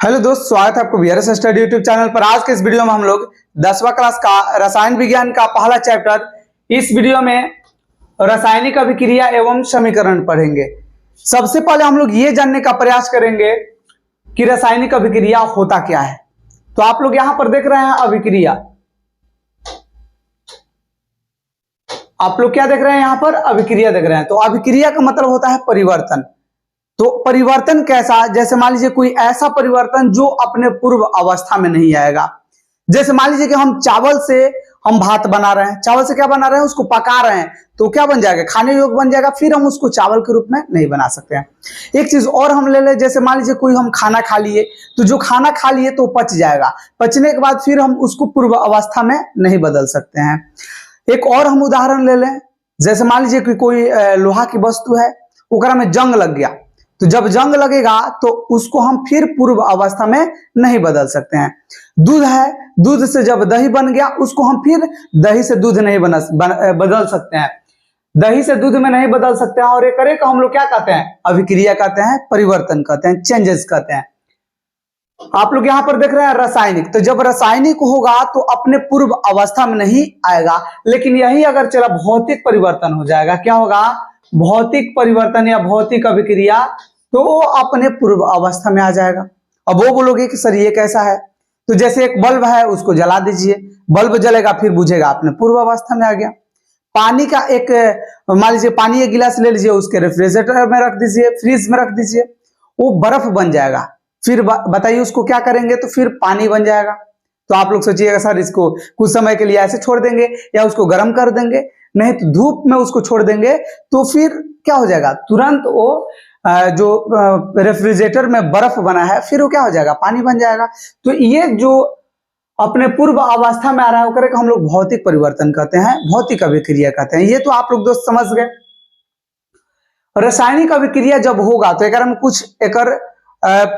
Hello दोस्त, स्वागत है आपको वीआरएस स्टडी यूट्यूब चैनल पर। आज के इस वीडियो में हम लोग 10वां क्लास का रसायन विज्ञान का पहला चैप्टर, इस वीडियो में रासायनिक अभिक्रिया एवं समीकरण पढ़ेंगे। सबसे पहले हम लोग ये जानने का प्रयास करेंगे कि रासायनिक अभिक्रिया होता क्या है। तो आप लोग यहां पर देख रहे हैं अभिक्रिया, आप लोग क्या देख रहे हैं यहां पर? अभिक्रिया देख रहे हैं। तो अभिक्रिया का मतलब होता है परिवर्तन। तो परिवर्तन कैसा? जैसे मान लीजिए कोई ऐसा परिवर्तन जो अपने पूर्व अवस्था में नहीं आएगा। जैसे मान लीजिए कि हम चावल से हम भात बना रहे हैं, चावल से क्या बना रहे हैं? उसको पका रहे हैं, तो क्या बन जाएगा? खाने योग्य बन जाएगा। फिर हम उसको चावल के रूप में नहीं बना सकते हैं। एक चीज और हम ले लें, जैसे मान लीजिए कोई हम खाना खा लिए, तो जो खाना खा लिए तो पच जाएगा, पचने के बाद फिर हम उसको पूर्व अवस्था में नहीं बदल सकते हैं। एक और हम उदाहरण ले लें, जैसे मान लीजिए कि कोई लोहा की वस्तु है, ओकरा में जंग लग गया, तो जब जंग लगेगा तो उसको हम फिर पूर्व अवस्था में नहीं बदल सकते हैं। दूध है, दूध से जब दही बन गया, उसको हम फिर दही से दूध नहीं बदल सकते हैं, दही से दूध में नहीं बदल सकते हैं। और एक हम लोग क्या कहते हैं? अभिक्रिया कहते हैं, परिवर्तन कहते हैं, चेंजेस कहते हैं। आप लोग यहां पर देख रहे हैं रासायनिक। तो जब रासायनिक होगा तो अपने पूर्व अवस्था में नहीं आएगा, लेकिन यही अगर चला भौतिक परिवर्तन हो जाएगा, क्या होगा? भौतिक परिवर्तन या भौतिक अभिक्रिया, तो वो अपने पूर्व अवस्था में आ जाएगा। अब वो बोलोगे कि सर ये कैसा है? तो जैसे एक बल्ब है, उसको जला दीजिए, बल्ब जलेगा, फिर बुझेगा, अपने पूर्व अवस्था में आ गया। पानी का एक मान लीजिए पानी एक गिलास ले लीजिए, उसके रेफ्रिजरेटर में रख दीजिए, फ्रिज में रख दीजिए, वो बर्फ बन जाएगा। फिर बताइए उसको क्या करेंगे? तो फिर पानी बन जाएगा। तो आप लोग सोचिएगा सर इसको कुछ समय के लिए ऐसे छोड़ देंगे या उसको गर्म कर देंगे, नहीं तो धूप में उसको छोड़ देंगे, तो फिर क्या हो जाएगा? तुरंत वो जो रेफ्रिजरेटर में बर्फ बना है, फिर वो क्या हो जाएगा? पानी बन जाएगा। तो ये जो अपने पूर्व अवस्था में आ रहा है, वो हम लोग भौतिक परिवर्तन कहते हैं, भौतिक अभिक्रिया कहते हैं। ये तो आप लोग दोस्त समझ गए। रासायनिक अभिक्रिया जब होगा तो एक में कुछ एक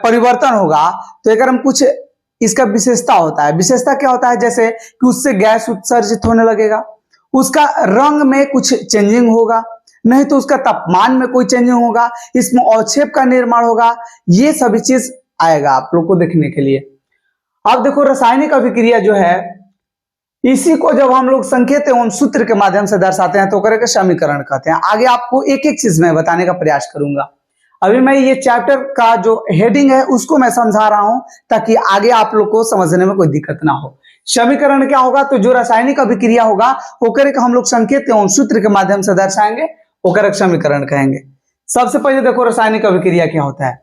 परिवर्तन होगा, तो एक में कुछ इसका विशेषता होता है। विशेषता क्या होता है? जैसे कि उससे गैस उत्सर्जित होने लगेगा, उसका रंग में कुछ चेंजिंग होगा, नहीं तो उसका तापमान में कोई चेंजिंग होगा, इसमें अवक्षेप का निर्माण होगा। ये सभी चीज आएगा आप लोग को देखने के लिए। अब देखो रासायनिक अभिक्रिया जो है, इसी को जब हम लोग संकेत एवं सूत्र के माध्यम से दर्शाते हैं तो करके समीकरण कहते हैं। आगे आपको एक एक चीज में बताने का प्रयास करूंगा। अभी मैं ये चैप्टर का जो हेडिंग है उसको मैं समझा रहा हूं, ताकि आगे आप लोग को समझने में कोई दिक्कत ना हो। समीकरण क्या होगा? तो जो रासायनिक अभिक्रिया होगा वो करके हम लोग संकेत एवं सूत्र के माध्यम से दर्शाएंगे, वो समीकरण कहेंगे। सबसे पहले देखो रासायनिक अभिक्रिया क्या होता है।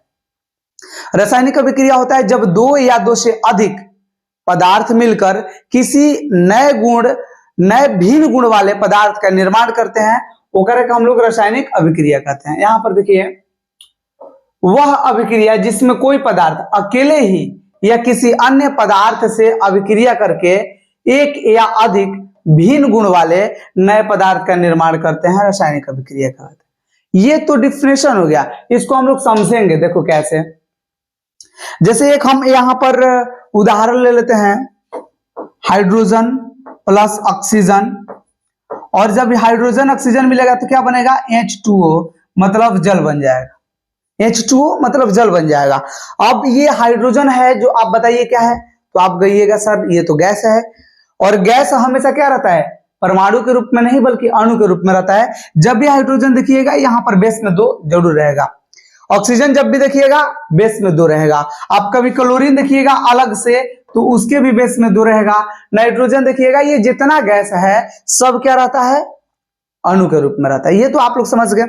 रासायनिक अभिक्रिया होता है जब दो या दो से अधिक पदार्थ मिलकर किसी नए भिन्न गुण वाले पदार्थ का निर्माण करते हैं, वो करके हम लोग रासायनिक अभिक्रिया कहते हैं। यहां पर देखिए, वह अभिक्रिया जिसमें कोई पदार्थ अकेले ही या किसी अन्य पदार्थ से अभिक्रिया करके एक या अधिक भिन्न गुण वाले नए पदार्थ का निर्माण करते हैं, रासायनिक अभिक्रिया कहते हैं। ये तो डिफिनेशन हो गया, इसको हम लोग समझेंगे। देखो कैसे, जैसे एक हम यहां पर उदाहरण ले लेते हैं, हाइड्रोजन प्लस ऑक्सीजन, और जब हाइड्रोजन ऑक्सीजन मिलेगा तो क्या बनेगा? H2O, मतलब जल बन जाएगा। H2O मतलब जल बन जाएगा। अब ये हाइड्रोजन है, जो आप बताइए क्या है? तो आप कहिएगा सर ये तो गैस है, और गैस हमेशा क्या रहता है? परमाणु के रूप में नहीं बल्कि अणु के रूप में रहता है। जब भी हाइड्रोजन देखिएगा यहाँ पर बेस में 2 जरूर रहेगा। ऑक्सीजन जब भी देखिएगा बेस में 2 रहेगा। आप कभी क्लोरीन देखिएगा अलग से, तो उसके भी बेस में 2 रहेगा। नाइट्रोजन देखिएगा, ये जितना गैस है सब क्या रहता है? अणु के रूप में रहता है। ये तो आप लोग समझ गए,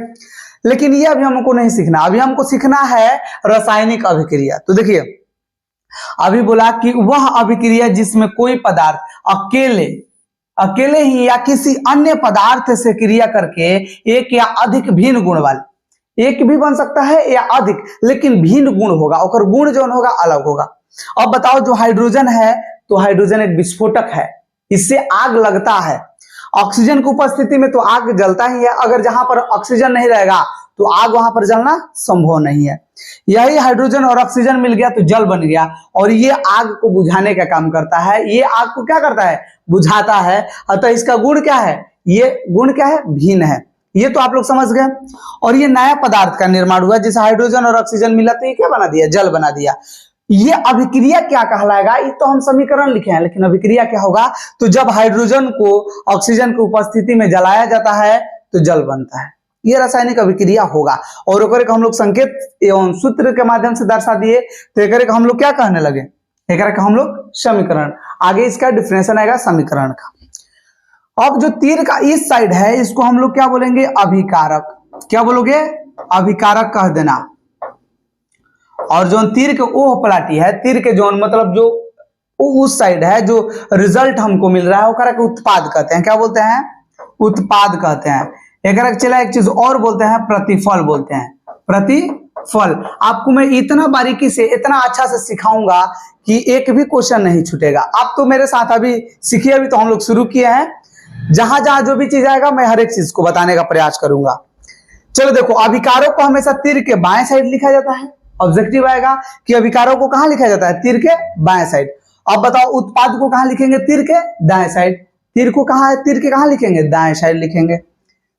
लेकिन ये अभी हमको नहीं सीखना। अभी हमको सीखना है रासायनिक अभिक्रिया। तो देखिए, अभी बोला कि वह अभिक्रिया जिसमें कोई पदार्थ अकेले ही या किसी अन्य पदार्थ से क्रिया करके एक या अधिक भिन्न गुण वाले, एक भी बन सकता है या अधिक, लेकिन भिन्न गुण होगा, और गुण जो होगा अलग होगा। अब बताओ, जो हाइड्रोजन है, तो हाइड्रोजन एक विस्फोटक है, इससे आग लगता है। ऑक्सीजन की उपस्थिति में तो आग जलता ही है, अगर जहां पर ऑक्सीजन नहीं रहेगा तो आग वहां पर जलना संभव नहीं है। यही हाइड्रोजन और ऑक्सीजन मिल गया तो जल बन गया, और ये आग को बुझाने का काम करता है। ये आग को क्या करता है? बुझाता है। अतः इसका गुण क्या है? ये गुण क्या है? भिन्न है। ये तो आप लोग समझ गए। और ये नया पदार्थ का निर्माण हुआ, जैसे हाइड्रोजन और ऑक्सीजन मिला तो ये क्या बना दिया? जल बना दिया। ये अभिक्रिया क्या कहलाएगा? ये तो हम समीकरण लिखे हैं, लेकिन अभिक्रिया क्या होगा? तो जब हाइड्रोजन को ऑक्सीजन की उपस्थिति में जलाया जाता है तो जल बनता है, ये रासायनिक अभिक्रिया होगा। और ओकरे को हम लोग संकेत एवं सूत्र के माध्यम से दर्शा दिए, तो एकरे को हम लोग क्या कहने लगे? एकरे को हम लोग समीकरण। आगे इसका डिफिनेशन आएगा समीकरण का। अब जो तीर का इस साइड है इसको हम लोग क्या बोलेंगे? अभिकारक। क्या बोलोगे? अभिकारक कह देना। और जो तीर के ओह पलाटी है, तीर के जोन मतलब जो उस साइड है, जो रिजल्ट हमको मिल रहा है वो करके उत्पाद कहते हैं। क्या बोलते हैं? उत्पाद कहते हैं। एक चला एक चीज और बोलते हैं, प्रतिफल बोलते हैं। प्रतिफल आपको मैं इतना बारीकी से इतना अच्छा से सिखाऊंगा कि एक भी क्वेश्चन नहीं छूटेगा। आप तो मेरे साथ अभी सीखिए, अभी तो हम लोग शुरू किए हैं। जहां जहां जो भी चीज आएगा मैं हर एक चीज को बताने का प्रयास करूंगा। चलो देखो, अभिकारों को हमेशा तीर के बाएं साइड लिखा जाता है। ऑब्जेक्टिव आएगा कि अभिकारों को कहां लिखा जाता है? तीर के बाएं साइड। अब बताओ उत्पाद को कहां लिखेंगे? तीर के दाएं साइड। तीर को कहां है? तीर के कहां लिखेंगे? दाएं साइड लिखेंगे।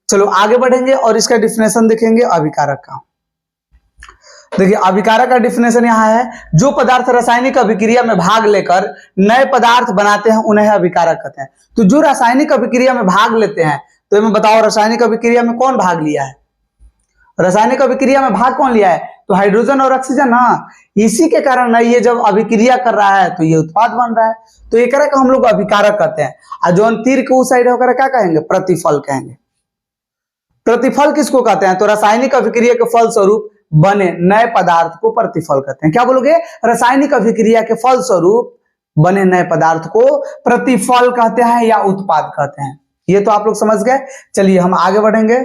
चलो आगे बढ़ेंगे और इसका डिफिनेशन देखेंगे अभिकारक का। देखिए अभिकारक का डिफिनेशन यहाँ है, जो पदार्थ रासायनिक अभिक्रिया में भाग लेकर नए पदार्थ बनाते हैं उन्हें अभिकारक कहते हैं। तो जो रासायनिक अभिक्रिया में भाग लेते हैं, तो मैं बताओ रासायनिक अभिक्रिया में कौन भाग लिया है? रासायनिक अभिक्रिया में भाग कौन लिया है? तो हाइड्रोजन और ऑक्सीजन ना। इसी के कारण ये जब अभिक्रिया कर रहा है तो ये उत्पाद बन रहा है, तो एक का हम लोग अभिकारक कहते हैं। और जो तीर के उस साइड होकर क्या कहेंगे? प्रतिफल कहेंगे। प्रतिफल किसको कहते हैं? तो रासायनिक अभिक्रिया के फल स्वरूप बने नए पदार्थ को प्रतिफल कहते हैं। क्या बोलोगे? रासायनिक अभिक्रिया के फल स्वरूप बने नए पदार्थ को प्रतिफल कहते हैं या उत्पाद कहते हैं। ये तो आप लोग समझ गए। चलिए हम आगे बढ़ेंगे।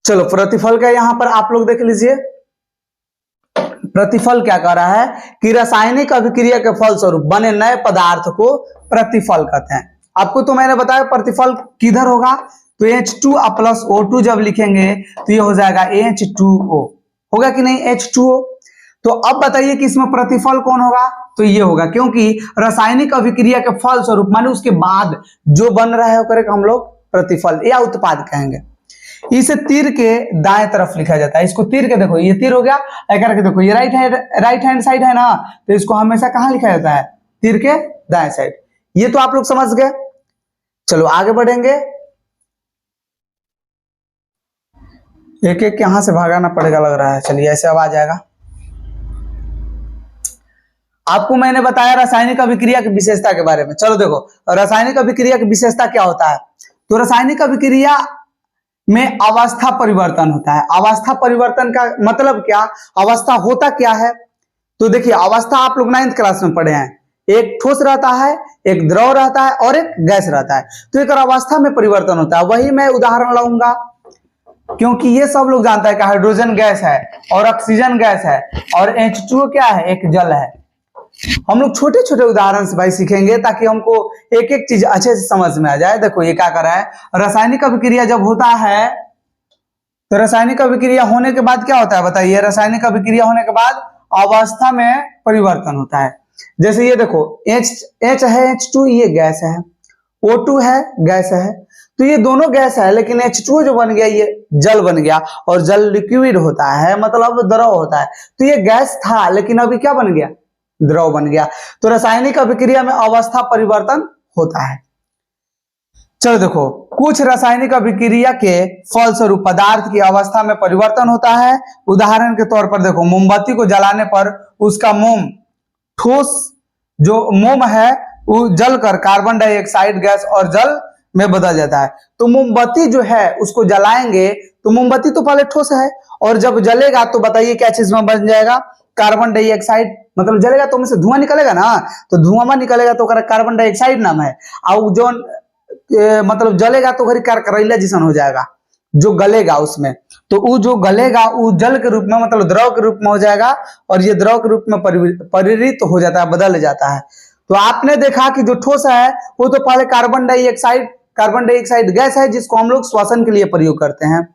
चलो प्रतिफल का यहां पर आप लोग देख लीजिए। प्रतिफल क्या कह रहा है कि रासायनिक अभिक्रिया के फलस्वरूप बने नए पदार्थ को प्रतिफल कहते हैं। आपको तो मैंने बताया प्रतिफल किधर होगा? तो H2 प्लस O2 जब लिखेंगे तो ये हो जाएगा H2O। होगा कि नहीं? H2O। तो अब बताइए कि इसमें प्रतिफल कौन होगा? तो ये होगा, क्योंकि रासायनिक अभिक्रिया के फलस्वरूप माने उसके बाद जो बन रहा है करें हम लोग प्रतिफल या उत्पाद कहेंगे। इसे तीर के दाएं तरफ लिखा जाता है। इसको तीर के देखो, ये तीर हो गया, करके देखो ये राइट हैंड साइड है ना, तो इसको हमेशा कहां लिखा जाता है? तीर के दाएं साइड। ये तो आप लोग समझ गए। चलो आगे बढ़ेंगे। एक एक यहां से भागाना पड़ेगा लग रहा है। चलिए ऐसे अब आ जाएगा। आपको मैंने बताया रासायनिक अभिक्रिया की विशेषता के बारे में। चलो देखो रासायनिक अभिक्रिया की विशेषता क्या होता है? तो रासायनिक अभिक्रिया में अवस्था परिवर्तन होता है। अवस्था परिवर्तन का मतलब क्या? अवस्था होता क्या है? तो देखिए अवस्था आप लोग 9th क्लास में पढ़े हैं। एक ठोस रहता है, एक द्रव रहता है और एक गैस रहता है। तो एक अवस्था में परिवर्तन होता है। वही मैं उदाहरण लाऊंगा, क्योंकि ये सब लोग जानता है कि हाइड्रोजन गैस है और ऑक्सीजन गैस है और H2O क्या है? एक जल है। हम लोग छोटे छोटे उदाहरण से भाई सीखेंगे ताकि हमको एक एक चीज अच्छे से समझ में आ जाए। देखो ये क्या कर रहा है, रासायनिक अभिक्रिया जब होता है तो रासायनिक अभिक्रिया होने के बाद क्या होता है बताइए? रासायनिक अभिक्रिया होने के बाद अवस्था में परिवर्तन होता है। जैसे ये देखो H है, H2 ये गैस है, O2 है गैस है, तो ये दोनों गैस है, लेकिन H2O जो बन गया ये जल बन गया। और जल लिक्विड होता है, मतलब द्रव होता है। तो ये गैस था लेकिन अभी क्या बन गया? द्रव बन गया। तो रासायनिक अभिक्रिया में अवस्था परिवर्तन होता है। चलो देखो, कुछ रासायनिक अभिक्रिया के फलस्वरूप पदार्थ की अवस्था में परिवर्तन होता है। उदाहरण के तौर पर देखो, मोमबत्ती को जलाने पर उसका मोम, ठोस जो मोम है वो जलकर कार्बन डाइऑक्साइड गैस और जल में बदल जाता है। तो मोमबत्ती जो है उसको जलाएंगे तो मोमबत्ती तो पहले ठोस है और जब जलेगा तो बताइए क्या चीज में बन जाएगा? Carbon dioxide. मतलब जलेगा तो उनमें से धुआं निकलेगा ना, तो धुआं निकलेगा तो कार्बन डाइऑक्साइड नाम है। और जो मतलब जलेगा तो करैला जैसा हो जाएगा, जो गलेगा उसमें। तो वो जो गलेगा वो जल के रूप में, मतलब द्रव के रूप में हो जाएगा और ये द्रव के रूप में परिवर्तित हो जाता है, बदल जाता है। तो आपने देखा कि जो ठोस है वो तो पहले कार्बन डाइऑक्साइड गैस है जिसको हम लोग श्वसन के लिए प्रयोग करते हैं,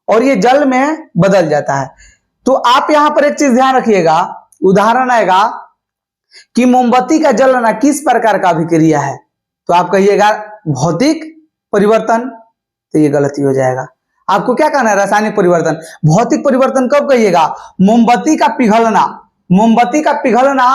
और ये जल में बदल जाता है। तो आप यहां पर एक चीज ध्यान रखिएगा, उदाहरण आएगा कि मोमबत्ती का जलना किस प्रकार का अभिक्रिया है? तो आप कहिएगा भौतिक परिवर्तन, तो ये गलती हो जाएगा। आपको क्या कहना है? रासायनिक परिवर्तन। भौतिक परिवर्तन कब कहिएगा? मोमबत्ती का पिघलना। मोमबत्ती का पिघलना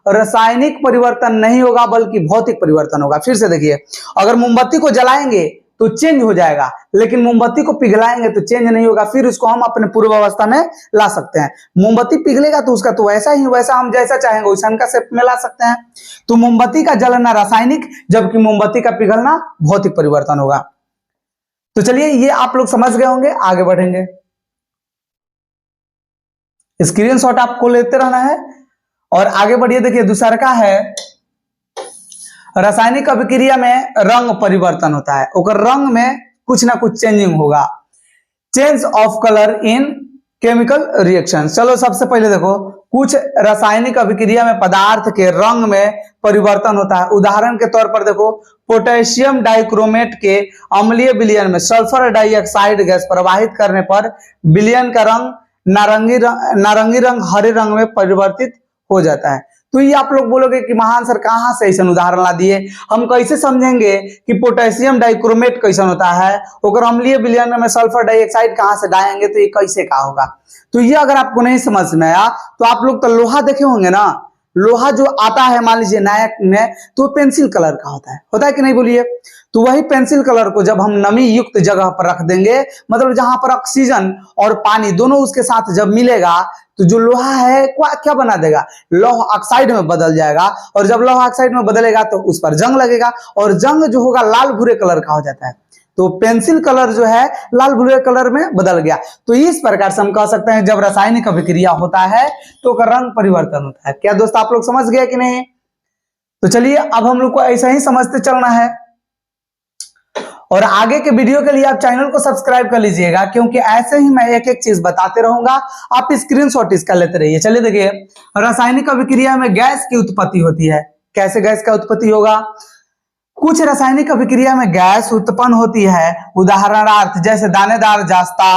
रासायनिक परिवर्तन नहीं होगा बल्कि भौतिक परिवर्तन होगा। फिर से देखिए, अगर मोमबत्ती को जलाएंगे तो चेंज हो जाएगा, लेकिन मोमबत्ती को पिघलाएंगे तो चेंज नहीं होगा। फिर उसको हम अपने पूर्व अवस्था में ला सकते हैं। मोमबत्ती पिघलेगा तो उसका तो वैसा ही वैसा, हम जैसा चाहेंगे वैसा का शेप में ला सकते हैं। तो मोमबत्ती का जलना रासायनिक, जबकि मोमबत्ती का पिघलना भौतिक परिवर्तन होगा। तो चलिए, ये आप लोग समझ गए होंगे, आगे बढ़ेंगे। स्क्रीनशॉट आपको लेते रहना है और आगे बढ़िए। देखिए, दूसरा का है रासायनिक अभिक्रिया में रंग परिवर्तन होता है। और रंग में कुछ ना कुछ चेंजिंग होगा। Change of colour in chemical reaction. चलो सबसे पहले देखो, कुछ रासायनिक अभिक्रिया में पदार्थ के रंग में परिवर्तन होता है। उदाहरण के तौर पर देखो, पोटेशियम डाइक्रोमेट के अम्लीय विलयन में सल्फर डाइऑक्साइड गैस प्रवाहित करने पर विलयन का रंग नारंगी रंग हरे रंग में परिवर्तित हो जाता है। तो ये आप लोग बोलोगे कि महान सर कहां से ऐसा उदाहरण ला दिए, हम कैसे समझेंगे कि पोटेशियम डाइक्रोमेट कैसा होता है, और अम्लीय विलयन में सल्फर डाइऑक्साइड कहां से डालेंगे, तो ये कैसे का होगा। तो ये अगर आपको नहीं समझ में आया तो आप लोग तो लोहा देखे होंगे ना। लोहा जो आता है मान लीजिए नायक में, तो पेंसिल कलर का होता है कि नहीं बोलिए। तो वही पेंसिल कलर को जब हम नमी युक्त जगह पर रख देंगे, मतलब जहां पर ऑक्सीजन और पानी दोनों उसके साथ जब मिलेगा, तो जो लोहा है क्या बना देगा, लौह ऑक्साइड में बदल जाएगा। और जब लौह ऑक्साइड में बदलेगा तो उस पर जंग लगेगा, और जंग जो होगा लाल भूरे कलर का हो जाता है। तो पेंसिल कलर जो है लाल भूरे कलर में बदल गया। तो इस प्रकार से हम कह सकते हैं जब रासायनिक अभिक्रिया होता है तो रंग परिवर्तन होता है। क्या दोस्त आप लोग समझ गए कि नहीं? तो चलिए, अब हम लोग को ऐसा ही समझते चलना है, और आगे के वीडियो के लिए आप चैनल को सब्सक्राइब कर लीजिएगा, क्योंकि ऐसे ही मैं एक एक चीज बताते रहूंगा, आप स्क्रीनशॉट इसका लेते रहिए। चलिए देखिए, रासायनिक अभिक्रिया में गैस की उत्पत्ति होती है। कैसे गैस का उत्पत्ति होगा? कुछ रासायनिक अभिक्रिया में गैस उत्पन्न होती है। उदाहरणार्थ जैसे दानेदार जास्ता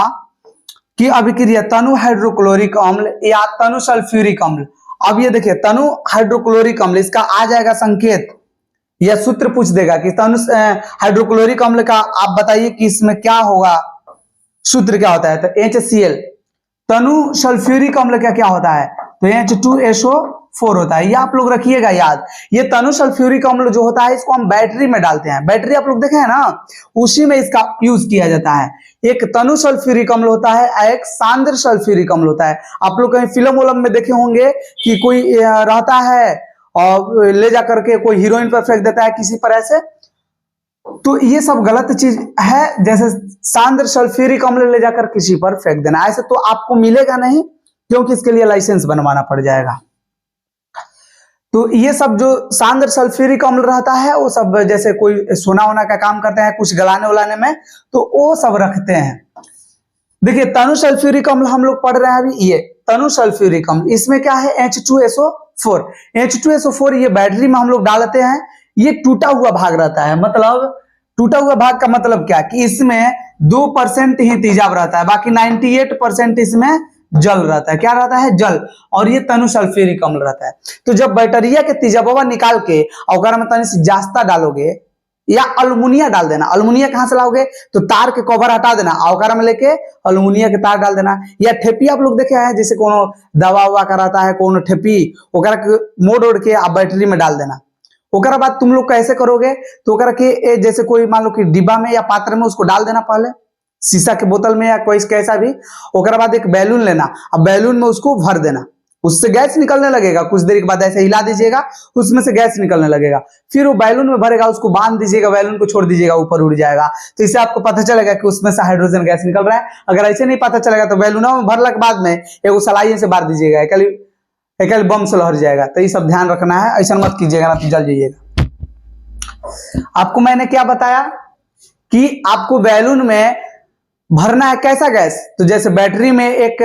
की अभिक्रिया तनु हाइड्रोक्लोरिक अम्ल या तनु सल्फ्यूरिक अम्ल। अब ये देखिए, तनु हाइड्रोक्लोरिक अम्ल, इसका आ जाएगा संकेत या सूत्र पूछ देगा कि तनु हाइड्रोक्लोरिक अम्ल का आप बताइए कि इसमें क्या होगा, सूत्र क्या होता है। तो HCl। तनु सल्फ्यूरिक अम्ल का क्या होता है? तो H2SO4 होता है। ये आप लोग रखिएगा याद। ये तनु सल्फ्यूरिक अम्ल जो होता है, इसको हम बैटरी में डालते हैं। बैटरी आप लोग देखे हैं ना, उसी में इसका यूज किया जाता है। एक तनु सल्फ्यूरिक अम्ल होता है, एक सांद्र सल्फ्यूरिक अम्ल होता है। आप लोग कहीं फिल्म वोलम में देखे होंगे कि कोई रहता है और ले जा करके कोई हीरोइन पर फेंक देता है किसी पर ऐसे, तो ये सब गलत चीज है। जैसे सांद्र सल्फ्यूरिक अम्ल ले जाकर किसी पर फेंक देना, ऐसे तो आपको मिलेगा नहीं, क्योंकि इसके लिए लाइसेंस बनवाना पड़ जाएगा। तो ये सब जो सांद्र सल्फ्यूरिक अम्ल रहता है, वो सब जैसे कोई सोना वोना का काम करते हैं कुछ गलाने उलाने में, तो वो सब रखते हैं। देखिए, तनु सल्फ्यूरिक अम्ल हम लोग पढ़ रहे हैं अभी, ये तनु सल्फ्यूरिक अम्ल, इसमें क्या है H2SO4। H2SO4 ये बैटरी में हम लोग डालते हैं। ये टूटा हुआ भाग रहता है, मतलब टूटा हुआ भाग का मतलब क्या कि इसमें 2% ही तेजाब रहता है, बाकी 98% इसमें जल रहता है। क्या रहता है? जल। और ये तनु सल्फ्यूरिक अम्ल रहता है। तो जब बैटरिया के तेजाबवा निकाल के अगर में तनी से जास्ता डालोगे या अल्मुनिया डाल देना। अल्मुनिया कहां से लाओगे? तो तार के कवर हटा देना, अवकारा में लेके अल्मुनिया के तार डाल देना। या ठेपी आप लोग देखे हैं, जैसे कोनो दवा उवा कराता है कोनो ठेपी, ओकरा के मोड़ ओढ़ के आप बैटरी में डाल देना। ओकरा बाद तुम लोग कैसे करोगे? तो ओकरा के जैसे कोई मान लो कि डिब्बा में या पात्र में उसको डाल देना, पहले शीशा के बोतल में या कोई कैसा भी। ओकरा बाद एक बैलून लेना, अब बैलून में उसको भर देना, उससे गैस निकलने लगेगा। कुछ देर के बाद ऐसे हिला दीजिएगा, उसमें से गैस निकलने लगेगा। फिर वो बैलून में भरेगा, उसको बांध दीजिएगा, बैलून को छोड़ दीजिएगा, ऊपर उड़ जाएगा। तो इससे आपको पता चलेगा कि उसमें से हाइड्रोजन गैस निकल रहा है। अगर ऐसे नहीं पता चलेगा तो बैलून में भरने के बाद में एक सलाइए से बांध दीजिएगा, एक बम से लहर जाएगा। तो ये सब ध्यान रखना है, ऐसा मत कीजिएगा ना तो जल जाइएगा। आपको मैंने क्या बताया कि आपको बैलून में भरना है कैसा गैस, तो जैसे बैटरी में एक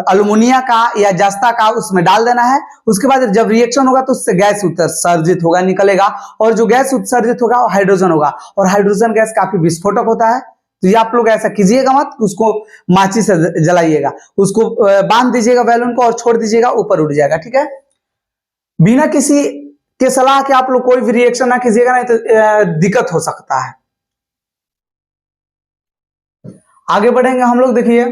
अल्युमिनिया का या जस्ता का उसमें डाल देना है। उसके बाद जब रिएक्शन होगा तो उससे गैस उत्सर्जित होगा, निकलेगा, और जो गैस उत्सर्जित होगा वो हाइड्रोजन होगा। और हाइड्रोजन गैस काफी विस्फोटक होता है। तो ये आप लोग ऐसा कीजिएगा मत, उसको माची से जलाइएगा, उसको बांध दीजिएगा बैलून को और छोड़ दीजिएगा, ऊपर उड़ जाएगा। ठीक है, बिना किसी के सलाह के आप लोग कोई भी रिएक्शन ना कीजिएगा, नहीं तो दिक्कत हो सकता है। आगे बढ़ेंगे हम लोग, देखिए।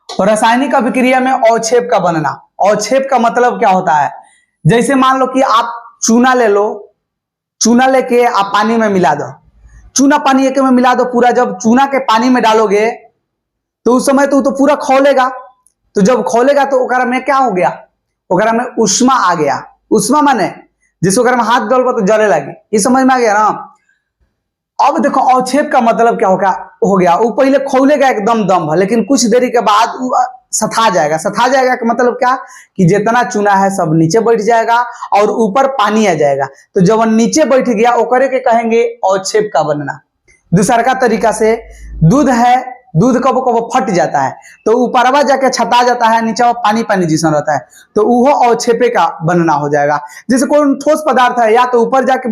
और रासायनिक अभिक्रिया में अवक्षेप का बनना। अवक्षेप का मतलब क्या होता है? जैसे मान लो कि आप चूना ले लो, चूना लेके आप पानी में मिला दो, चूना पानी एक में मिला दो पूरा। जब चूना के पानी में डालोगे तो उस समय तो पूरा खौलेगा। तो जब खौलेगा तो ओकरा में क्या हो गया? ओकरा में उष्मा आ गया। उष्मा माने जिस ओकरा में हाथ डालबो तो जले लगी। ये समझ में आ गया ना? अब देखो अवक्षेप का मतलब क्या हो गया? वो पहले खौलेगा एकदम दम है, लेकिन कुछ देरी के बाद सथा जाएगा। सथा जाएगा का मतलब क्या? कि जितना चूना है सब नीचे बैठ जाएगा और ऊपर पानी आ जाएगा। तो जब नीचे बैठ गया ओकरे के कहेंगे अवक्षेप का बनना। दूसरा का तरीका से दूध है, दूध कब कब फट जाता है तो ऊपरवा जाके छता जाता है, नीचे पानी पानी जैसा रहता है, तो वो अवक्षेपे का बनना हो जाएगा। जैसे कोई ठोस पदार्थ है, या तो ऊपर जाके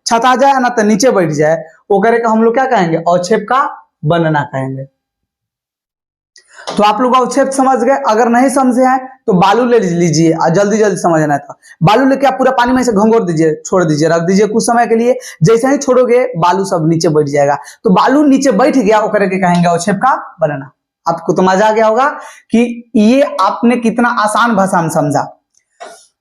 छता जाए ना तो नीचे बैठ जाए, वो करे का हम लोग क्या कहेंगे? अवक्षेप का बनना कहेंगे। तो आप लोग अवक्षेप समझ गए। अगर नहीं समझे हैं तो बालू ले लीजिए और जल्दी जल्दी समझना था। बालू लेके आप पूरा पानी में से घंघोर दीजिए, छोड़ दीजिए, रख दीजिए कुछ समय के लिए। जैसे ही छोड़ोगे बालू सब नीचे बैठ जाएगा। तो बालू नीचे बैठ गया वो करके कहेंगे अवक्षेप का बनना। आपको तो मजा आ गया होगा कि ये आपने कितना आसान भाषा में समझा।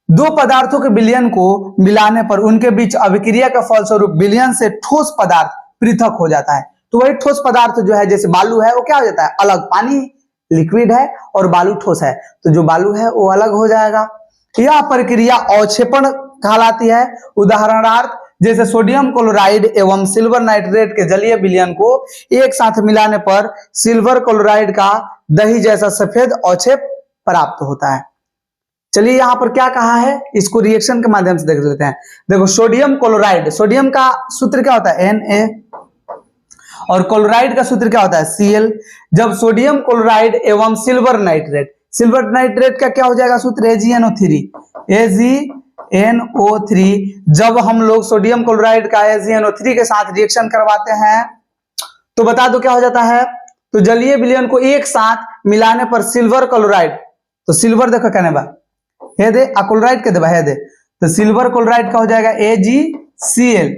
दो पदार्थों के विलयन को मिलाने पर उनके बीच अभिक्रिया का फलस्वरूप विलयन से ठोस पदार्थ पृथक हो जाता है। तो वही ठोस पदार्थ जो है, जैसे बालू है, वो क्या हो जाता है? अलग। पानी लिक्विड है और बालू ठोस है, तो जो बालू है वो अलग हो जाएगा। यह प्रक्रिया अवक्षेपण कहलाती है। उदाहरणार्थ जैसे सोडियम क्लोराइड एवं सिल्वर नाइट्रेट के जलीय विलयन को एक साथ मिलाने पर सिल्वर क्लोराइड का दही जैसा सफेद अवक्षेप प्राप्त होता है। चलिए यहां पर क्या कहा है, इसको रिएक्शन के माध्यम से देख लेते हैं। देखो सोडियम क्लोराइड, सोडियम का सूत्र क्या होता है? Na, और क्लोराइड का सूत्र क्या होता है? Cl। जब सोडियम क्लोराइड एवं सिल्वर नाइट्रेट, सिल्वर नाइट्रेट का क्या हो जाएगा सूत्र? AgNO3। AgNO3 जब हम लोग सोडियम क्लोराइड का AgNO3 के साथ रिएक्शन करवाते हैं तो बता दो क्या हो जाता है? तो जलीय विलयन को एक साथ मिलाने पर सिल्वर क्लोराइड, तो सिल्वर देखो कहने बा हे दे, क्लोराइड के दे हे दे, तो सिल्वर क्लोराइड का हो जाएगा AgCl।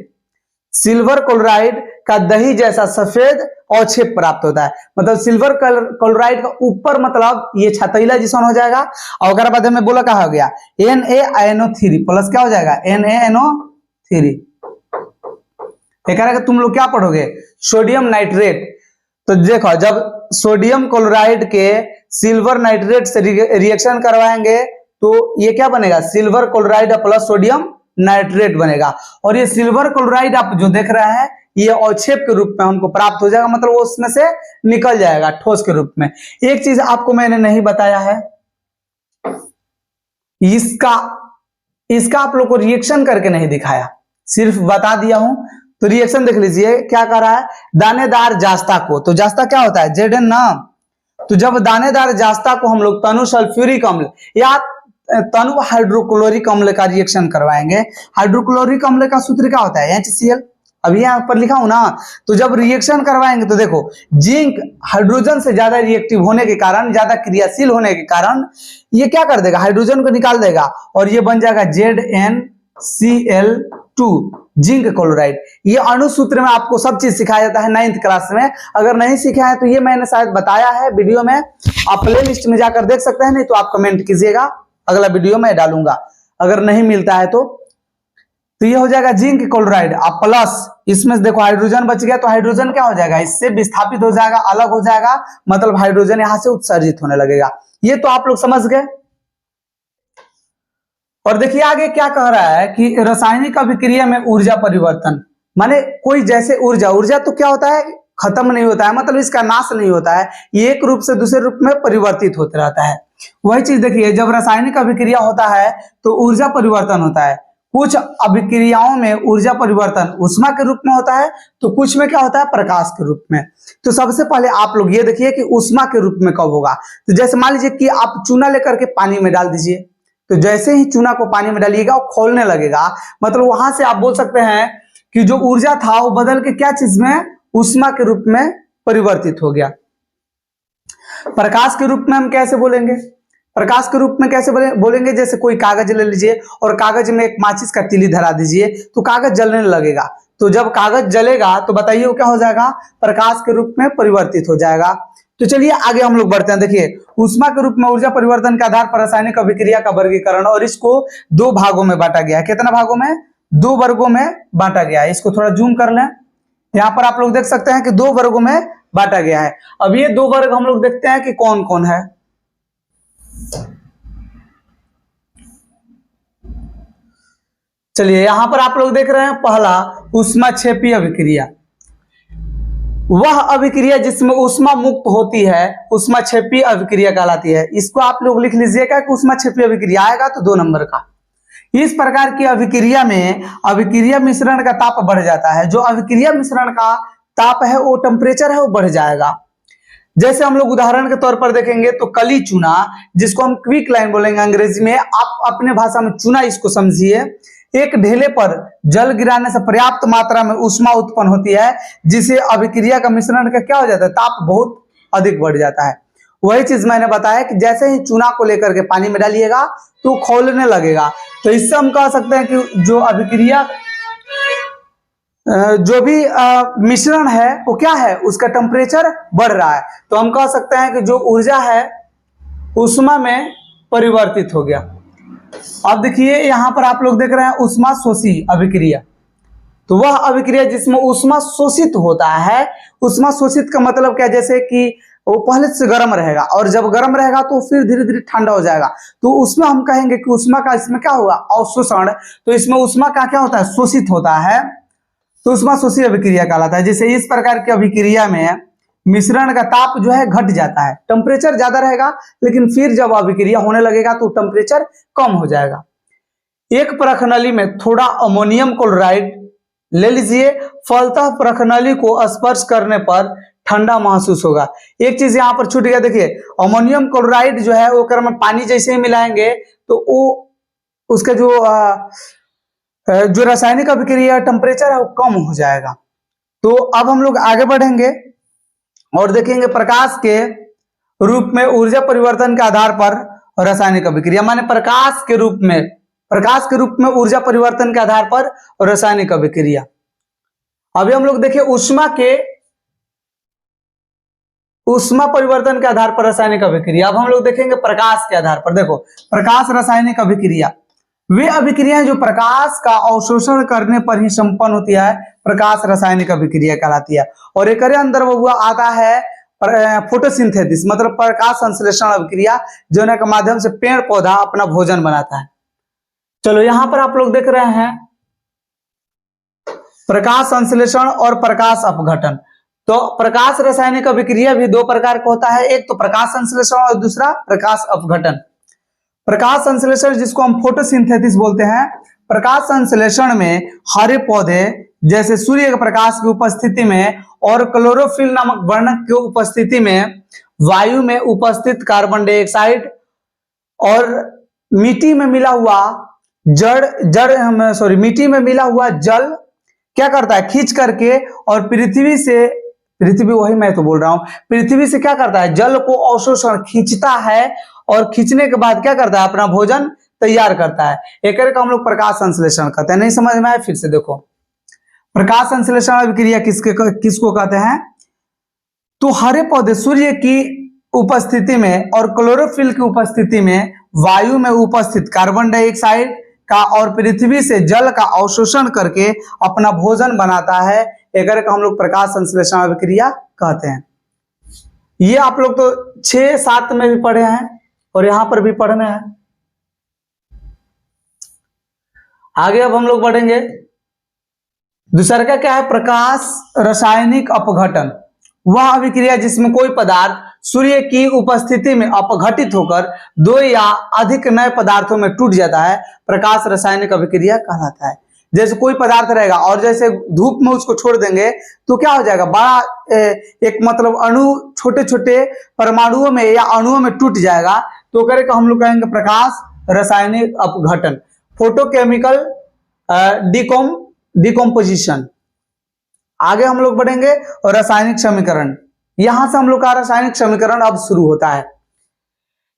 सिल्वर क्लोराइड का दही जैसा सफेद अवक्षेप प्राप्त होता है। मतलब सिल्वर क्लोराइड का ऊपर मतलब ये छतैला जैसा हो जाएगा। और अगर बाद में बोला क्या हो गया? NaNO3 प्लस क्या हो जाएगा? NaNO3। एक तुम लोग क्या पढ़ोगे? Sodium nitrate. तो देखो जब सोडियम क्लोराइड के सिल्वर नाइट्रेट से रिएक्शन करवाएंगे तो ये क्या बनेगा? Silver chloride plus sodium nitrate बनेगा। और ये सिल्वर क्लोराइड आप जो देख रहे हैं ये अवक्षेप के रूप में हमको प्राप्त हो जाएगा, मतलब वो उसमें से निकल जाएगा ठोस के रूप में। एक चीज आपको मैंने नहीं बताया है, इसका आप लोग को रिएक्शन करके नहीं दिखाया, सिर्फ बता दिया हूं। तो रिएक्शन देख लीजिए क्या कर रहा है। दानेदार जास्ता को, तो जास्ता क्या होता है? Zn ना। तो जब दानेदार जास्ता को हम लोग तनु सल्फ्यूरिक अम्ल या तनु हाइड्रोक्लोरिक अम्ल का रिएक्शन करवाएंगे। हाइड्रोक्लोरिक अम्ल का सूत्र क्या होता है? HCl। अभी यहाँ पर लिखा हूं ना। तो जब रिएक्शन करवाएंगे तो देखो जिंक हाइड्रोजन से ज्यादा रिएक्टिव होने के कारण, ज्यादा क्रियाशील होने के कारण ये क्या कर देगा? हाइड्रोजन को निकाल देगा और ये बन जाएगा ZnCl2 जिंक क्लोराइड। ये अणुसूत्र में आपको सब चीज सिखाया जाता है 9th क्लास में। अगर नहीं सीखा है तो ये मैंने शायद बताया है वीडियो में, आप प्ले लिस्ट में जाकर देख सकते हैं, नहीं तो आप कमेंट कीजिएगा, अगला वीडियो में डालूंगा अगर नहीं मिलता है तो ये हो जाएगा जिंक क्लोराइड। आप प्लस इसमें देखो हाइड्रोजन बच गया, तो हाइड्रोजन क्या हो जाएगा? इससे विस्थापित हो जाएगा, अलग हो जाएगा, मतलब हाइड्रोजन यहां से उत्सर्जित होने लगेगा। ये तो आप लोग समझ गए। और देखिए आगे क्या कह रहा है कि रासायनिक अभिक्रिया में ऊर्जा परिवर्तन, माने कोई जैसे ऊर्जा तो क्या होता है? खत्म नहीं होता है, मतलब इसका नाश नहीं होता है, ये एक रूप से दूसरे रूप में परिवर्तित होते रहता है। वही चीज देखिए, जब रासायनिक अभिक्रिया होता है तो ऊर्जा परिवर्तन होता है। कुछ अभिक्रियाओं में ऊर्जा परिवर्तन ऊष्मा के रूप में होता है, तो कुछ में क्या होता है? प्रकाश के रूप में। तो सबसे पहले आप लोग ये देखिए कि ऊष्मा के रूप में कब होगा। तो जैसे मान लीजिए कि आप चूना लेकर के पानी में डाल दीजिए, तो जैसे ही चूना को पानी में डालिएगा वो खोलने लगेगा, मतलब वहां से आप बोल सकते हैं कि जो ऊर्जा था वो बदल के क्या चीज में? ऊष्मा के रूप में परिवर्तित हो गया। प्रकाश के रूप में हम कैसे बोलेंगे? प्रकाश के रूप में कैसे बोलेंगे? जैसे कोई कागज ले लीजिए और कागज में एक माचिस का तीली धरा दीजिए तो कागज जलने लगेगा। तो जब कागज जलेगा तो बताइए वो क्या हो जाएगा? प्रकाश के रूप में परिवर्तित हो जाएगा। तो तो चलिए आगे हम लोग बढ़ते हैं। देखिए, ऊष्मा के रूप में ऊर्जा परिवर्तन के आधार पर रासायनिक अभिक्रिया का वर्गीकरण, और इसको दो भागों में बांटा गया है। कितना भागों में? दो वर्गों में बांटा गया है। इसको थोड़ा जूम कर लें। यहाँ पर आप लोग देख सकते हैं कि दो वर्गों में बांटा गया है। अब ये दो वर्ग हम लोग देखते हैं कि कौन कौन है। चलिए, यहां पर आप लोग देख रहे हैं, पहला ऊष्माक्षेपी अभिक्रिया। वह अभिक्रिया जिसमें ऊष्मा मुक्त होती है ऊष्माक्षेपी अभिक्रिया कहलाती है। इसको आप लोग लिख लीजिएगा कि ऊष्माक्षेपी अभिक्रिया आएगा तो 2 नंबर का। इस प्रकार की अभिक्रिया में अभिक्रिया मिश्रण का ताप बढ़ जाता है। जो अभिक्रिया मिश्रण का ताप है, वो टेम्परेचर है, वो बढ़ जाएगा। जैसे हम लोग उदाहरण के तौर पर देखेंगे तो कली चूना, जिसको हम क्विक लाइन बोलेंगे अंग्रेजी में, आप अपने भाषा में चूना इसको समझिए। एक ढेले पर जल गिराने से पर्याप्त मात्रा में ऊष्मा उत्पन्न होती है, जिसे अभिक्रिया का मिश्रण का क्या हो जाता है, ताप बहुत अधिक बढ़ जाता है। वही चीज मैंने बताया कि जैसे ही चूना को लेकर के पानी में डालिएगा तो खौलने लगेगा। तो इससे हम कह सकते हैं कि जो अभिक्रिया जो भी मिश्रण है वो क्या है, उसका टेम्परेचर बढ़ रहा है। तो हम कह सकते हैं कि जो ऊर्जा है ऊष्मा में परिवर्तित हो गया। अब देखिए, यहां पर आप लोग देख रहे हैं ऊष्मा शोषी अभिक्रिया। तो वह अभिक्रिया जिसमें ऊष्मा शोषित होता है। ऊष्मा शोषित का मतलब क्या, जैसे कि वो पहले से गर्म रहेगा और जब गर्म रहेगा तो फिर धीरे धीरे ठंडा हो जाएगा। तो उसमें हम कहेंगे कि ऊष्मा का इसमें क्या होगा, अवशोषण। तो इसमें ऊष्मा का क्या होता है, शोषित होता है। तो ऊष्मा शोषी अभिक्रिया कहलाता है। जैसे इस प्रकार की अभिक्रिया में मिश्रण का ताप जो है घट जाता है। टेम्परेचर ज्यादा रहेगा, लेकिन फिर जब अभिक्रिया होने लगेगा तो टेम्परेचर कम हो जाएगा। एक प्रखनली में थोड़ा अमोनियम क्लोराइड ले लीजिए, फलतः प्रखनली को स्पर्श करने पर ठंडा महसूस होगा। एक चीज यहाँ पर छूट गया, देखिए अमोनियम क्लोराइड जो है वो अगर हम पानी जैसे ही मिलाएंगे तो वो उसका जो रासायनिक अभिक्रिया टेम्परेचर है वो कम हो जाएगा। तो अब हम लोग आगे बढ़ेंगे और देखेंगे प्रकाश के रूप में ऊर्जा परिवर्तन के आधार पर रासायनिक अभिक्रिया, माने प्रकाश के रूप में ऊर्जा परिवर्तन के आधार पर रासायनिक अभिक्रिया। अभी हम लोग देखिए ऊष्मा परिवर्तन के आधार पर रासायनिक अभिक्रिया। अब हम लोग देखेंगे प्रकाश के आधार पर। देखो, प्रकाश रासायनिक अभिक्रिया, वे अभिक्रियाएं जो प्रकाश का अवशोषण करने पर ही संपन्न होती है, प्रकाश रासायनिक अभिक्रिया कहलाती है। और एक अंदर वो आता है फोटोसिंथेसिस, मतलब प्रकाश संश्लेषण अभिक्रिया, जो के माध्यम से पेड़ पौधा अपना भोजन बनाता है। चलो, यहां पर आप लोग देख रहे हैं प्रकाश संश्लेषण और प्रकाश अपघटन। तो प्रकाश रासायनिक अभिक्रिया भी 2 प्रकार का होता है, एक तो प्रकाश संश्लेषण और दूसरा प्रकाश अपघटन। प्रकाश संश्लेषण जिसको हम फोटोसिंथेसिस बोलते हैं। प्रकाश संश्लेषण में हरे पौधे जैसे सूर्य के प्रकाश की उपस्थिति में और क्लोरोफिल नामक वर्णक की उपस्थिति में वायु में उपस्थित कार्बन डाइऑक्साइड और मिट्टी में मिला हुआ जल क्या करता है, खींच करके, और पृथ्वी से क्या करता है, जल को अवशोषण खींचता है और खींचने के बाद क्या करता है, अपना भोजन तैयार करता है। एक का हम लोग प्रकाश संश्लेषण कहते हैं। नहीं समझ में आया, फिर से देखो। प्रकाश संश्लेषण अभिक्रिया किसको कहते हैं, तो हरे पौधे सूर्य की उपस्थिति में और क्लोरोफिल की उपस्थिति में वायु में उपस्थित कार्बन डाइऑक्साइड का और पृथ्वी से जल का अवशोषण करके अपना भोजन बनाता है। एक हम लोग प्रकाश संश्लेषण अभिक्रिया कहते हैं। ये आप लोग तो 6-7 में भी पढ़े हैं और यहां पर भी पढ़ने हैं। आगे अब हम लोग बढ़ेंगे। दूसरा का क्या है, प्रकाश रासायनिक अपघटन। वह अभिक्रिया जिसमें कोई पदार्थ सूर्य की उपस्थिति में अपघटित होकर 2 या अधिक नए पदार्थों में टूट जाता है, प्रकाश रासायनिक अभिक्रिया कहलाता है। जैसे कोई पदार्थ रहेगा और जैसे धूप में उसको छोड़ देंगे तो क्या हो जाएगा, बड़ा एक मतलब अणु छोटे छोटे परमाणुओं में या अणुओं में टूट जाएगा। तो करेगा हम लोग कहेंगे प्रकाश रासायनिक अपघटन, फोटोकेमिकल डिकम्पोजिशन। आगे हम लोग बढ़ेंगे और रासायनिक समीकरण। यहां से हम लोग का रासायनिक समीकरण अब शुरू होता है।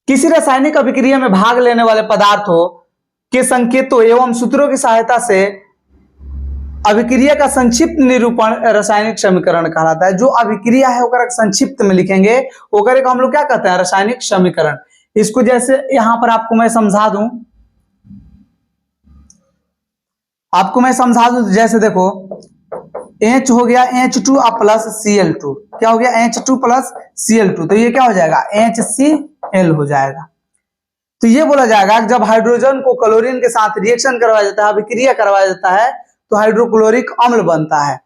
किसी रासायनिक अभिक्रिया में भाग लेने वाले पदार्थों के संकेतों एवं सूत्रों की सहायता से अभिक्रिया का संक्षिप्त निरूपण रासायनिक समीकरण कहलाता है। जो अभिक्रिया है ओकरा संक्षिप्त में लिखेंगे ओकरे को हम लोग क्या कहते हैं, रासायनिक समीकरण। इसको जैसे यहां पर आपको मैं समझा दूं, जैसे देखो H हो गया H2 प्लस Cl2, क्या हो गया H2 प्लस Cl2, तो ये क्या हो जाएगा HCl हो जाएगा। तो ये बोला जाएगा कि जब हाइड्रोजन को क्लोरीन के साथ रिएक्शन करवाया जाता है, अभिक्रिया करवाया जाता है, तो हाइड्रोक्लोरिक अम्ल बनता है।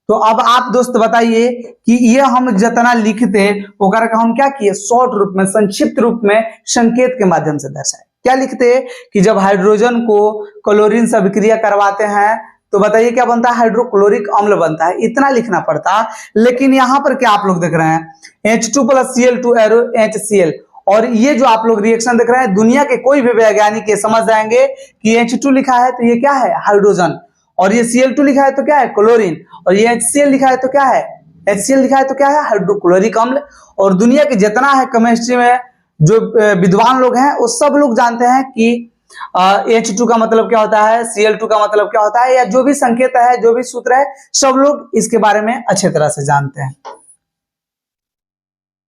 तो अब आप दोस्त बताइए कि ये हम जितना लिखते ओकर का हम क्या किए, शॉर्ट रूप में, संक्षिप्त रूप में संकेत के माध्यम से दर्शाए। क्या लिखते कि जब हाइड्रोजन को क्लोरीन से अभिक्रिया करवाते हैं तो बताइए क्या बनता है, हाइड्रोक्लोरिक अम्ल बनता है, इतना लिखना पड़ता। लेकिन यहाँ पर क्या आप लोग देख रहे हैं H2 plus Cl2 arrow HCl, और ये जो आप लोग रिएक्शन देख रहे हैं दुनिया के कोई भी वैज्ञानिक ये समझ जाएंगे कि H2 लिखा है तो ये क्या है, हाइड्रोजन, और ये Cl2 लिखा है तो क्या है, क्लोरीन, और ये HCl लिखा है तो क्या है, HCl लिखा है तो क्या है, हाइड्रोक्लोरिक अम्ल। और दुनिया के जितना है केमिस्ट्री में जो विद्वान लोग हैं वो सब लोग जानते हैं कि H2 का मतलब क्या होता है, Cl2 का मतलब क्या होता है, या जो भी संकेत है, जो भी सूत्र है, सब लोग इसके बारे में अच्छे तरह से जानते हैं।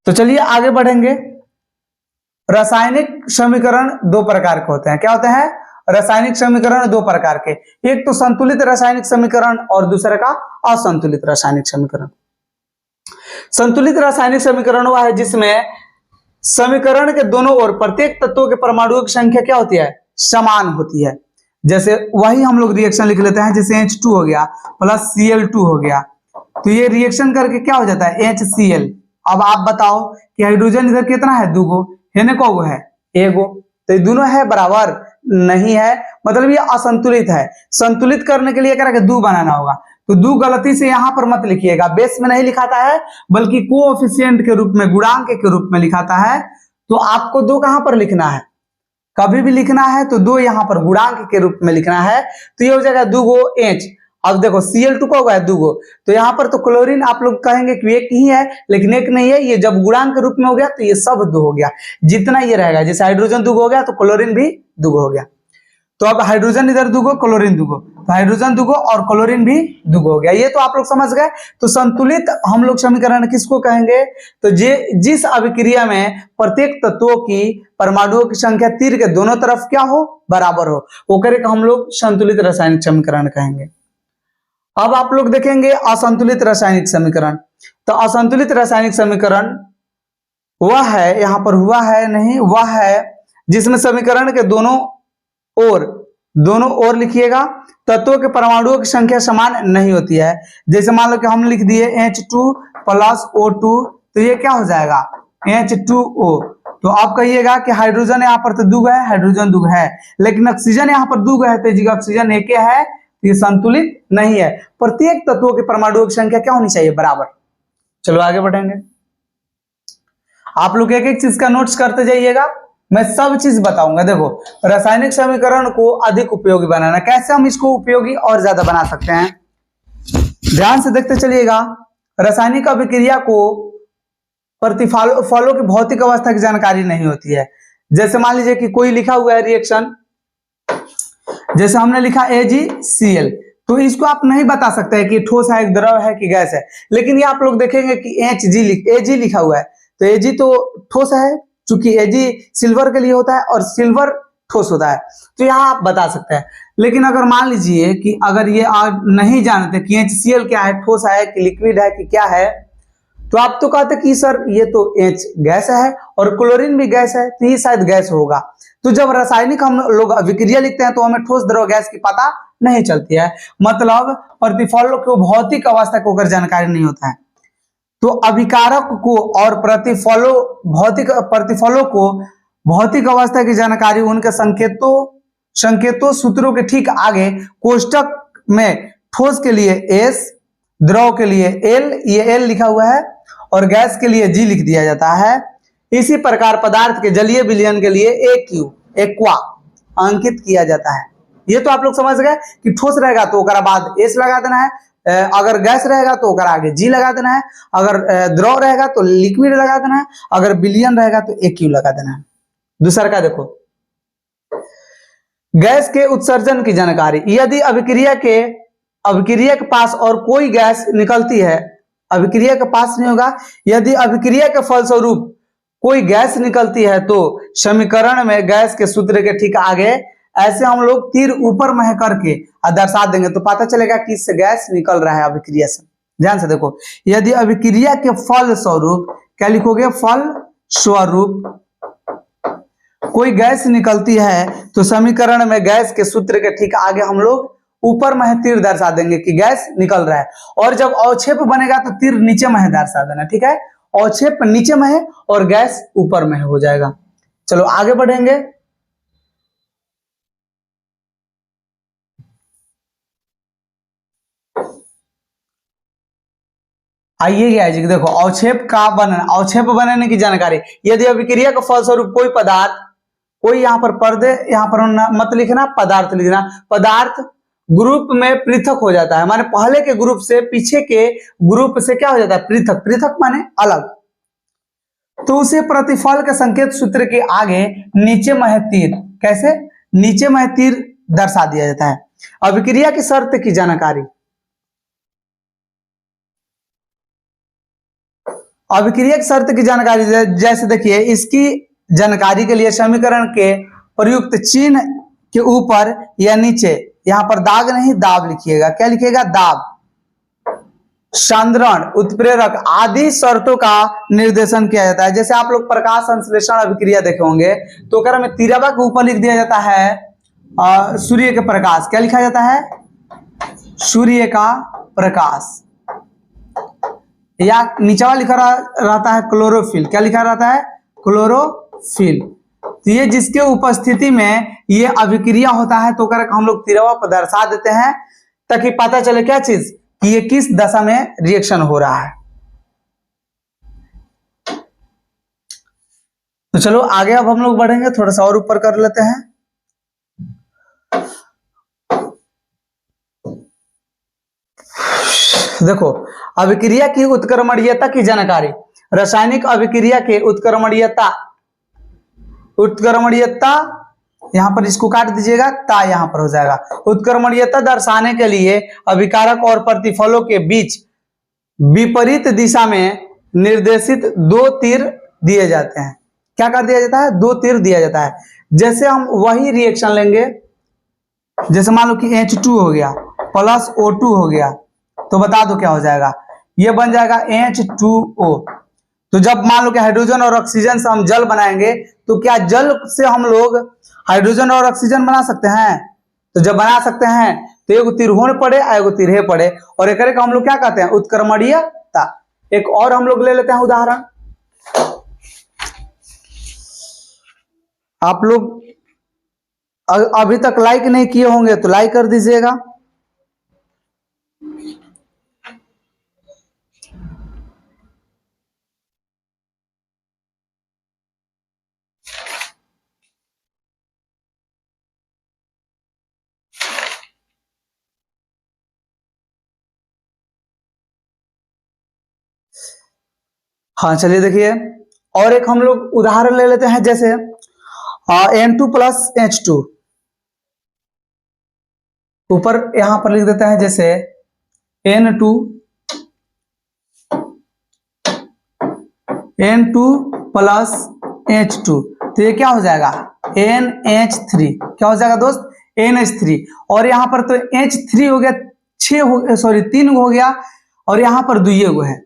तो चलिए आगे बढ़ेंगे। रासायनिक समीकरण दो प्रकार के होते हैं। क्या होते हैं, रासायनिक समीकरण दो प्रकार के, एक तो संतुलित रासायनिक समीकरण और दूसरे का असंतुलित रासायनिक समीकरण। संतुलित रासायनिक समीकरण वह है जिसमें समीकरण के दोनों ओर प्रत्येक तत्वों के परमाणुओं की संख्या क्या होती है, समान होती है। जैसे वही हम लोग रिएक्शन लिख लेते हैं, जैसे H2 हो गया प्लस Cl2 हो गया, तो ये रिएक्शन करके क्या हो जाता है HCl। अब आप बताओ कि हाइड्रोजन इधर कितना है, 2 गो, हेने को गो है, 1 गो, तो ये दोनों है बराबर नहीं है, मतलब ये असंतुलित है। संतुलित करने के लिए क्या करके 2 बनाना होगा, तो 2 गलती से यहां पर मत लिखिएगा, बेस में नहीं लिखाता है बल्कि कोएफिशिएंट के रूप में, गुणांक के रूप में लिखाता है। तो आपको 2 कहां पर लिखना है, कभी भी लिखना है तो 2 यहां पर गुणांक के रूप में लिखना है। तो ये हो जाएगा 2 गो H। अब देखो Cl2 का हुआ है 2 गो, तो यहाँ पर तो क्लोरीन आप लोग कहेंगे कि एक ही है, लेकिन एक नहीं है, ये जब गुणांक के रूप में हो गया तो ये सब 2 हो गया, जितना ये रहेगा। जैसे हाइड्रोजन 2 गो हो गया तो क्लोरीन भी 2 गो हो गया। तो अब हाइड्रोजन इधर 2 गो, क्लोरीन 2 गो, तो हाइड्रोजन 2 गो और क्लोरीन भी 2 गो हो गया। ये तो आप लोग समझ गए। तो संतुलित हम लोग समीकरण किसको कहेंगे, तो जिस अभिक्रिया में प्रत्येक तत्वों की परमाणुओं की संख्या तीर के दोनों तरफ क्या हो, बराबर हो, वो करे हम लोग संतुलित रासायनिक समीकरण कहेंगे। अब आप लोग देखेंगे असंतुलित रासायनिक समीकरण। तो असंतुलित रासायनिक समीकरण वह है, यहां पर हुआ है नहीं, वह है जिसमें समीकरण के दोनों ओर लिखिएगा तत्वों के परमाणुओं की संख्या समान नहीं होती है। जैसे मान लो कि हम लिख दिए H2 प्लस O2, तो ये क्या हो जाएगा H2O। तो आप कहिएगा कि हाइड्रोजन यहाँ पर तो 2 है, हाइड्रोजन 2 है, लेकिन ऑक्सीजन यहाँ पर 2 है, तो ऑक्सीजन 1 है, ये संतुलित नहीं है। प्रत्येक तत्वों के परमाणुओं की संख्या क्या होनी चाहिए, बराबर। चलो आगे बढ़ेंगे। आप लोग एक एक चीज का नोट्स करते जाइएगा, मैं सब चीज बताऊंगा। देखो रासायनिक समीकरण को अधिक उपयोगी बनाना, कैसे हम इसको उपयोगी और ज्यादा बना सकते हैं, ध्यान से देखते चलिएगा। रासायनिक अभिक्रिया को प्रतिफलों की भौतिक अवस्था की जानकारी नहीं होती है। जैसे मान लीजिए कि कोई लिखा हुआ है रिएक्शन, जैसे हमने लिखा AgCl, तो इसको आप नहीं बता सकते हैं कि ठोस है, द्रव है कि गैस है। लेकिन ये आप लोग देखेंगे कि Ag लिखा हुआ है, तो Ag तो ठोस है, चूंकि Ag सिल्वर के लिए होता है और सिल्वर ठोस होता है, तो यहाँ आप बता सकते हैं। लेकिन अगर मान लीजिए कि अगर ये आप नहीं जानते कि HCl क्या है, ठोस है कि लिक्विड है कि क्या है, तो आप तो कहते कि सर ये तो H गैस है और क्लोरीन भी गैस है, तो ये शायद गैस होगा। तो जब रासायनिक हम लोग अभिक्रिया लिखते हैं तो हमें ठोस द्रव गैस की पता नहीं चलती है, मतलब प्रतिफलों को भौतिक अवस्था को अगर जानकारी नहीं होता है। तो अभिकारक को और प्रतिफलों को भौतिक अवस्था की जानकारी उनके संकेतों सूत्रों के ठीक आगे कोष्टक में ठोस के लिए S, द्रव के लिए L, ये L लिखा हुआ है, और गैस के लिए G लिख दिया जाता है। इसी प्रकार पदार्थ के जलीय विलयन के लिए एक्वा अंकित किया जाता है। ये तो आप लोग समझ गए कि ठोस रहेगा तो ओकरा बाद S लगा देना है, अगर गैस रहेगा तो ओकरा आगे G लगा देना है, अगर द्रव रहेगा तो लिक्विड लगा देना है, अगर विलयन रहेगा तो एक्यू लगा देना है। दूसरा का देखो, गैस के उत्सर्जन की जानकारी। यदि अभिक्रिया के पास और कोई गैस निकलती है, अभिक्रिया के पास नहीं होगा, यदि अभिक्रिया के फलस्वरूप कोई गैस निकलती है तो समीकरण में गैस के सूत्र के ठीक आगे ऐसे हम लोग तीर ऊपर में करके दर्शा देंगे तो पता चलेगा कि इससे गैस निकल रहा है अभिक्रिया से। ध्यान से देखो, यदि अभिक्रिया के फल स्वरूप, क्या लिखोगे, फल स्वरूप कोई गैस निकलती है तो समीकरण में गैस के सूत्र के ठीक आगे हम लोग ऊपर में तीर दर्शा देंगे कि गैस निकल रहा है। और जब अवक्षेप बनेगा तो तीर नीचे में दर्शा देना, ठीक है। अवक्षेप नीचे में है और गैस ऊपर में हो जाएगा। चलो आगे बढ़ेंगे। आइए क्या है, देखो अवक्षेप का बनना, अवक्षेप बनने की जानकारी। यदि अभिक्रिया का फलस्वरूप कोई पदार्थ, कोई यहाँ पर पर्दे यहाँ पर मत लिखना, पदार्थ लिखना, पदार्थ ग्रुप में पृथक हो जाता है, माने पहले के ग्रुप से पीछे के ग्रुप से क्या हो जाता है, पृथक। पृथक माने अलग, तो उसे प्रतिफल के संकेत सूत्र के आगे नीचे में तीर, कैसे, नीचे में तीर दर्शा दिया जाता है। अभिक्रिया की शर्त की जानकारी, अभिक्रिया की शर्त की जानकारी जैसे देखिए, इसकी जानकारी के लिए समीकरण के प्रयुक्त चिन्ह के ऊपर या नीचे, यहां पर दाग नहीं दाब लिखिएगा, क्या लिखिएगा, दाब, सांद्रण, उत्प्रेरक आदि शर्तों का निर्देशन किया जाता है। जैसे आप लोग प्रकाश संश्लेषण अभिक्रिया देखे होंगे तो अगर में तिरवा के ऊपर लिख दिया जाता है सूर्य के प्रकाश, क्या लिखा जाता है, सूर्य का प्रकाश, या नीचवा लिखा रहता है क्लोरोफिल, क्या लिखा रहता है, क्लोरोफिल। तो ये जिसके उपस्थिति में ये अभिक्रिया होता है तो कर हम लोग तिरवा पर दर्शा देते हैं ताकि पता चले क्या चीज, कि ये किस दशा में रिएक्शन हो रहा है। तो चलो आगे अब हम लोग बढ़ेंगे, थोड़ा सा और ऊपर कर लेते हैं। देखो अभिक्रिया की उत्क्रमणीयता की जानकारी, रासायनिक अभिक्रिया के उत्क्रमणीयता, उत्क्रमणीयता यहां पर इसको काट दीजिएगा, ता यहां पर हो जाएगा। उत्क्रमणीयता दर्शाने के लिए अभिकारक और प्रतिफलों के बीच विपरीत दिशा में निर्देशित दो तीर दिए जाते हैं। क्या कर दिया जाता है, दो तीर दिया जाता है। जैसे हम वही रिएक्शन लेंगे, जैसे मान लो कि H2 हो गया प्लस O2 हो गया, तो बता दो क्या हो जाएगा, ये बन जाएगा H2O। तो जब मान लो कि हाइड्रोजन और ऑक्सीजन से हम जल बनाएंगे तो क्या जल से हम लोग हाइड्रोजन और ऑक्सीजन बना सकते हैं, तो जब बना सकते हैं तो एगो तीर होने पड़े, एगो तीर हे पड़े, और एक हम लोग क्या कहते हैं, उत्क्रमणीयता। एक और हम लोग ले लेते हैं उदाहरण, आप लोग अभी तक लाइक नहीं किए होंगे तो लाइक कर दीजिएगा। हाँ चलिए देखिए, और एक हम लोग उदाहरण ले लेते हैं, जैसे N2 प्लस H2, ऊपर यहां पर लिख देते हैं जैसे N2 प्लस H2, तो ये क्या हो जाएगा, NH3, क्या हो जाएगा दोस्त, NH3। और यहां पर तो H3 हो गया, 6 हो, सॉरी 3 हो गया, और यहां पर 2 है,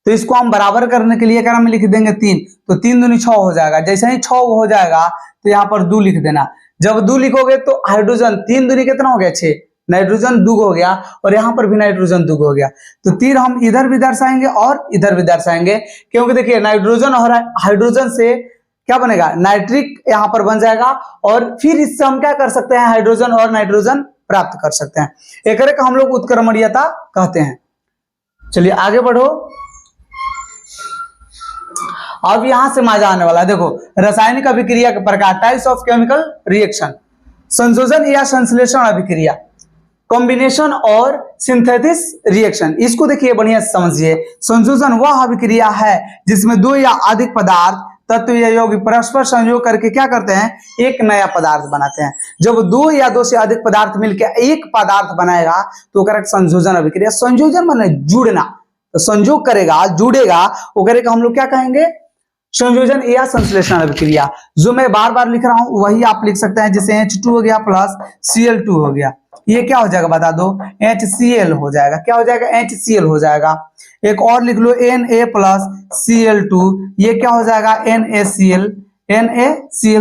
तो इसको हम बराबर करने के लिए क्या हम लिख देंगे 3, तो 3 दूनी 6 हो जाएगा। जैसे ही 6 हो जाएगा तो यहाँ पर 2 लिख देना। जब 2 लिखोगे तो हाइड्रोजन 3 दूनी कितना हो गया, 6, नाइट्रोजन 2 हो गया, और यहाँ पर भी नाइट्रोजन 2 हो गया। तो तीर हम इधर भी दर्शाएंगे और इधर भी दर्शाएंगे, क्योंकि देखिए नाइट्रोजन और हाइड्रोजन से क्या बनेगा, नाइट्रिक यहाँ पर बन जाएगा, और फिर इससे हम क्या कर सकते हैं, हाइड्रोजन और नाइट्रोजन प्राप्त कर सकते हैं। एक हम लोग उत्क्रमणीयता कहते हैं। चलिए आगे बढ़ो, अब यहां से मजा आने वाला है। देखो रासायनिक अभिक्रिया के प्रकार, टाइप्स ऑफ केमिकल रिएक्शन, संयोजन या संश्लेषण अभिक्रिया, कॉम्बिनेशन और सिंथेसिस रिएक्शन। इसको देखिए बढ़िया से समझिए। संयोजन वह अभिक्रिया है जिसमें 2 या अधिक पदार्थ तत्व या यौगिक परस्पर संयोग करके क्या करते हैं, एक नया पदार्थ बनाते हैं। जब दो या दो से अधिक पदार्थ मिलकर एक पदार्थ बनाएगा तो करेक्ट संयोजन अभिक्रिया। संयोजन माने जुड़ना, तो संयोग करेगा, जुड़ेगा, वो करेगा हम लोग क्या कहेंगे, संयोजन या संश्लेषण अभिक्रिया। जो मैं बार बार लिख रहा हूं वही आप लिख सकते हैं, जैसे H2 हो गया प्लस Cl2 हो गया, ये क्या हो जाएगा बता दो, HCl हो जाएगा। क्या हो जाएगा, HCl हो जाएगा। एक और लिख लो Na प्लस Cl2, ये क्या हो जाएगा, NaCl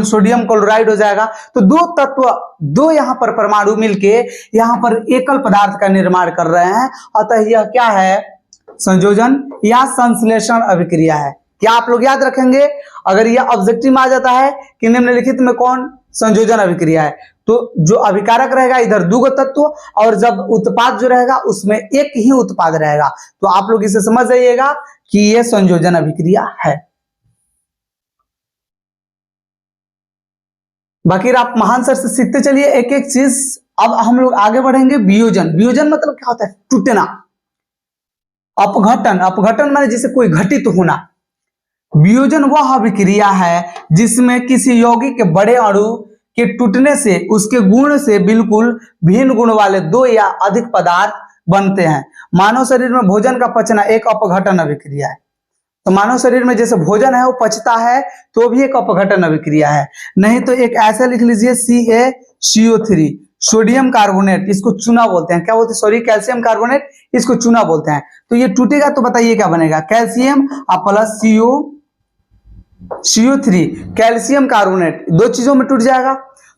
सोडियम क्लोराइड हो जाएगा। तो दो तत्व, दो यहाँ पर परमाणु मिलके यहाँ पर एकल पदार्थ का निर्माण कर रहे हैं, अतः यह क्या है, संयोजन या संश्लेषण अभिक्रिया है। क्या आप लोग याद रखेंगे, अगर यह ऑब्जेक्टिव में आ जाता है कि निम्नलिखित में कौन संयोजन अभिक्रिया है, तो जो अभिकारक रहेगा इधर दो तत्व, और जब उत्पाद जो रहेगा उसमें एक ही उत्पाद रहेगा, तो आप लोग इसे समझ जाइएगा कि यह संयोजन अभिक्रिया है। बाकी आप महान सर से सीखते चलिए एक एक चीज। अब हम लोग आगे बढ़ेंगे। वियोजन, वियोजन मतलब क्या होता है, टूटना। अपघटन, अपघटन माने जिसे कोई घटित होना। वियोजन वह अभिक्रिया है जिसमें किसी यौगिक के बड़े अणु के टूटने से उसके गुण से बिल्कुल भिन्न गुण वाले दो या अधिक पदार्थ बनते हैं। मानव शरीर में भोजन का पचना एक अपघटन अभिक्रिया है। तो मानव शरीर में जैसे भोजन है वो पचता है, तो भी एक अपघटन अभिक्रिया है। नहीं तो एक ऐसे लिख लीजिए CaCO3 सोडियम कार्बोनेट, इसको चूना बोलते हैं। क्या बोलते हैं, सॉरी, कैल्शियम कार्बोनेट, इसको चूना बोलते हैं। तो ये टूटेगा तो बताइए क्या बनेगा, calcium plus CO3 calcium carbonate, दो चीजों में टूट जाएगा।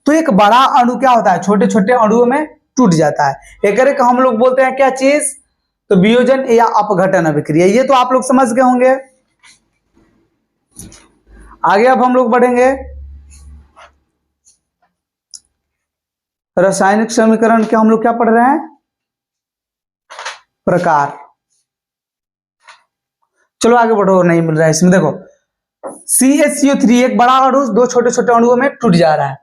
तो एक बड़ा अणु क्या होता है, छोटे छोटे अणुओं में टूट जाता है। एक हम लोग बोलते हैं क्या चीज, तो वियोजन या अपघटन अभिक्रिया। ये तो आप लोग समझ गए होंगे। आगे अब हम लोग बढ़ेंगे। रासायनिक समीकरण के हम लोग क्या पढ़ रहे हैं, प्रकार। चलो आगे बढ़ो, नहीं मिल रहा है इसमें। देखो CaCO3 एक बड़ा अणु दो छोटे छोटे अणुओं में टूट जा रहा है।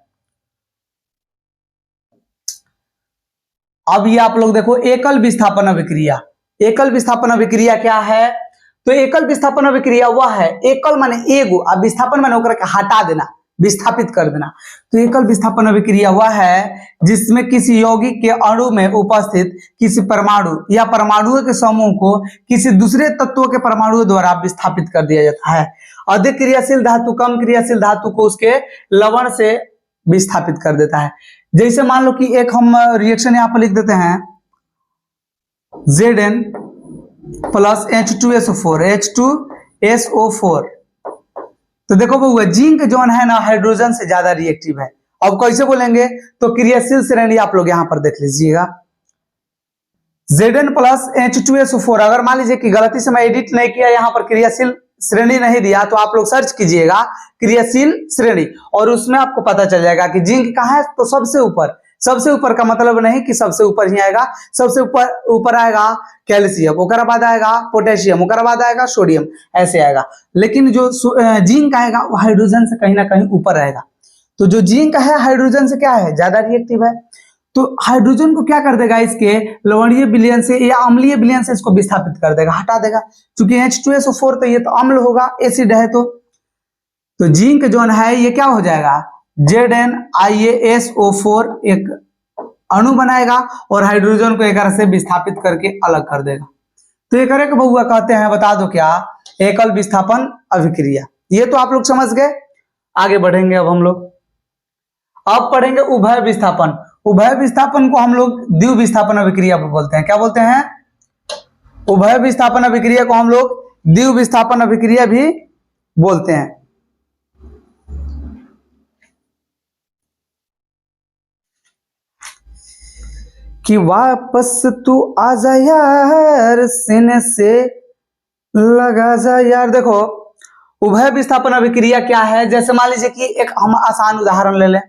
अब ये आप लोग देखो एकल विस्थापन अभिक्रिया। एकल विस्थापन अभिक्रिया क्या है, तो एकल विस्थापन अभिक्रिया वह है, एकल माने एगो, अब विस्थापन माने ओकरा के हटा देना, विस्थापित कर देना। तो एकल विस्थापन अभिक्रिया वह है जिसमें किसी यौगिक के अणु में उपस्थित किसी परमाणु या परमाणुओं के समूह को किसी दूसरे तत्वों के परमाणुओं द्वारा विस्थापित कर दिया जाता है। अधिक क्रियाशील धातु कम क्रियाशील धातु को उसके लवण से विस्थापित कर देता है। जैसे मान लो कि एक हम रिएक्शन यहां पर लिख देते हैं, Zn प्लस H2SO4, तो देखो बउआ जिंक जोन है ना हाइड्रोजन से ज्यादा रिएक्टिव है। अब कैसे बोलेंगे, तो क्रियाशील श्रेणी आप लोग यहां पर देख लीजिएगा, Zn प्लस H2SO4। अगर मान लीजिए कि गलती से मैं एडिट नहीं किया, यहां पर क्रियाशील श्रेणी नहीं दिया, तो आप लोग सर्च कीजिएगा क्रियाशील श्रेणी, और उसमें आपको पता चल जाएगा कि जिंक कहाँ है, तो सबसे ऊपर। सबसे ऊपर का मतलब नहीं कि सबसे ऊपर ही आएगा, सबसे ऊपर आएगा कैल्शियम, उसके बाद आएगा पोटेशियम, उसके बाद आएगा सोडियम, ऐसे आएगा। लेकिन जो जिंक आएगा वो हाइड्रोजन से कहीं ना कहीं ऊपर आएगा। तो जो जिंक है हाइड्रोजन से क्या है, ज्यादा रिएक्टिव है। तो हाइड्रोजन को क्या कर देगा, इसके लवणीय विलयन से या अम्लीय विलयन से इसको विस्थापित कर देगा, हटा देगा। क्योंकि H2SO4 तो ये तो अम्ल होगा, एसिड है। तो जिंक जोन है ये क्या हो जाएगा, ZnIaSO4 एक अणु बनाएगा और हाइड्रोजन को एक से विस्थापित करके अलग कर देगा। तो एक बहुआ कहते हैं, बता दो क्या, एकल विस्थापन अभिक्रिया। ये तो आप लोग समझ गए। आगे बढ़ेंगे अब हम लोग, अब पढ़ेंगे उभय विस्थापन। उभय विस्थापन को हम लोग द्विविस्थापन अभिक्रिया बोलते हैं। क्या बोलते हैं, उभय विस्थापन अभिक्रिया को हम लोग द्विविस्थापन अभिक्रिया भी बोलते हैं। कि वापस तू आ जा यार, सीने से लगा जा यार। देखो उभय विस्थापन अभिक्रिया क्या है, जैसे मान लीजिए कि एक हम आसान उदाहरण ले लें।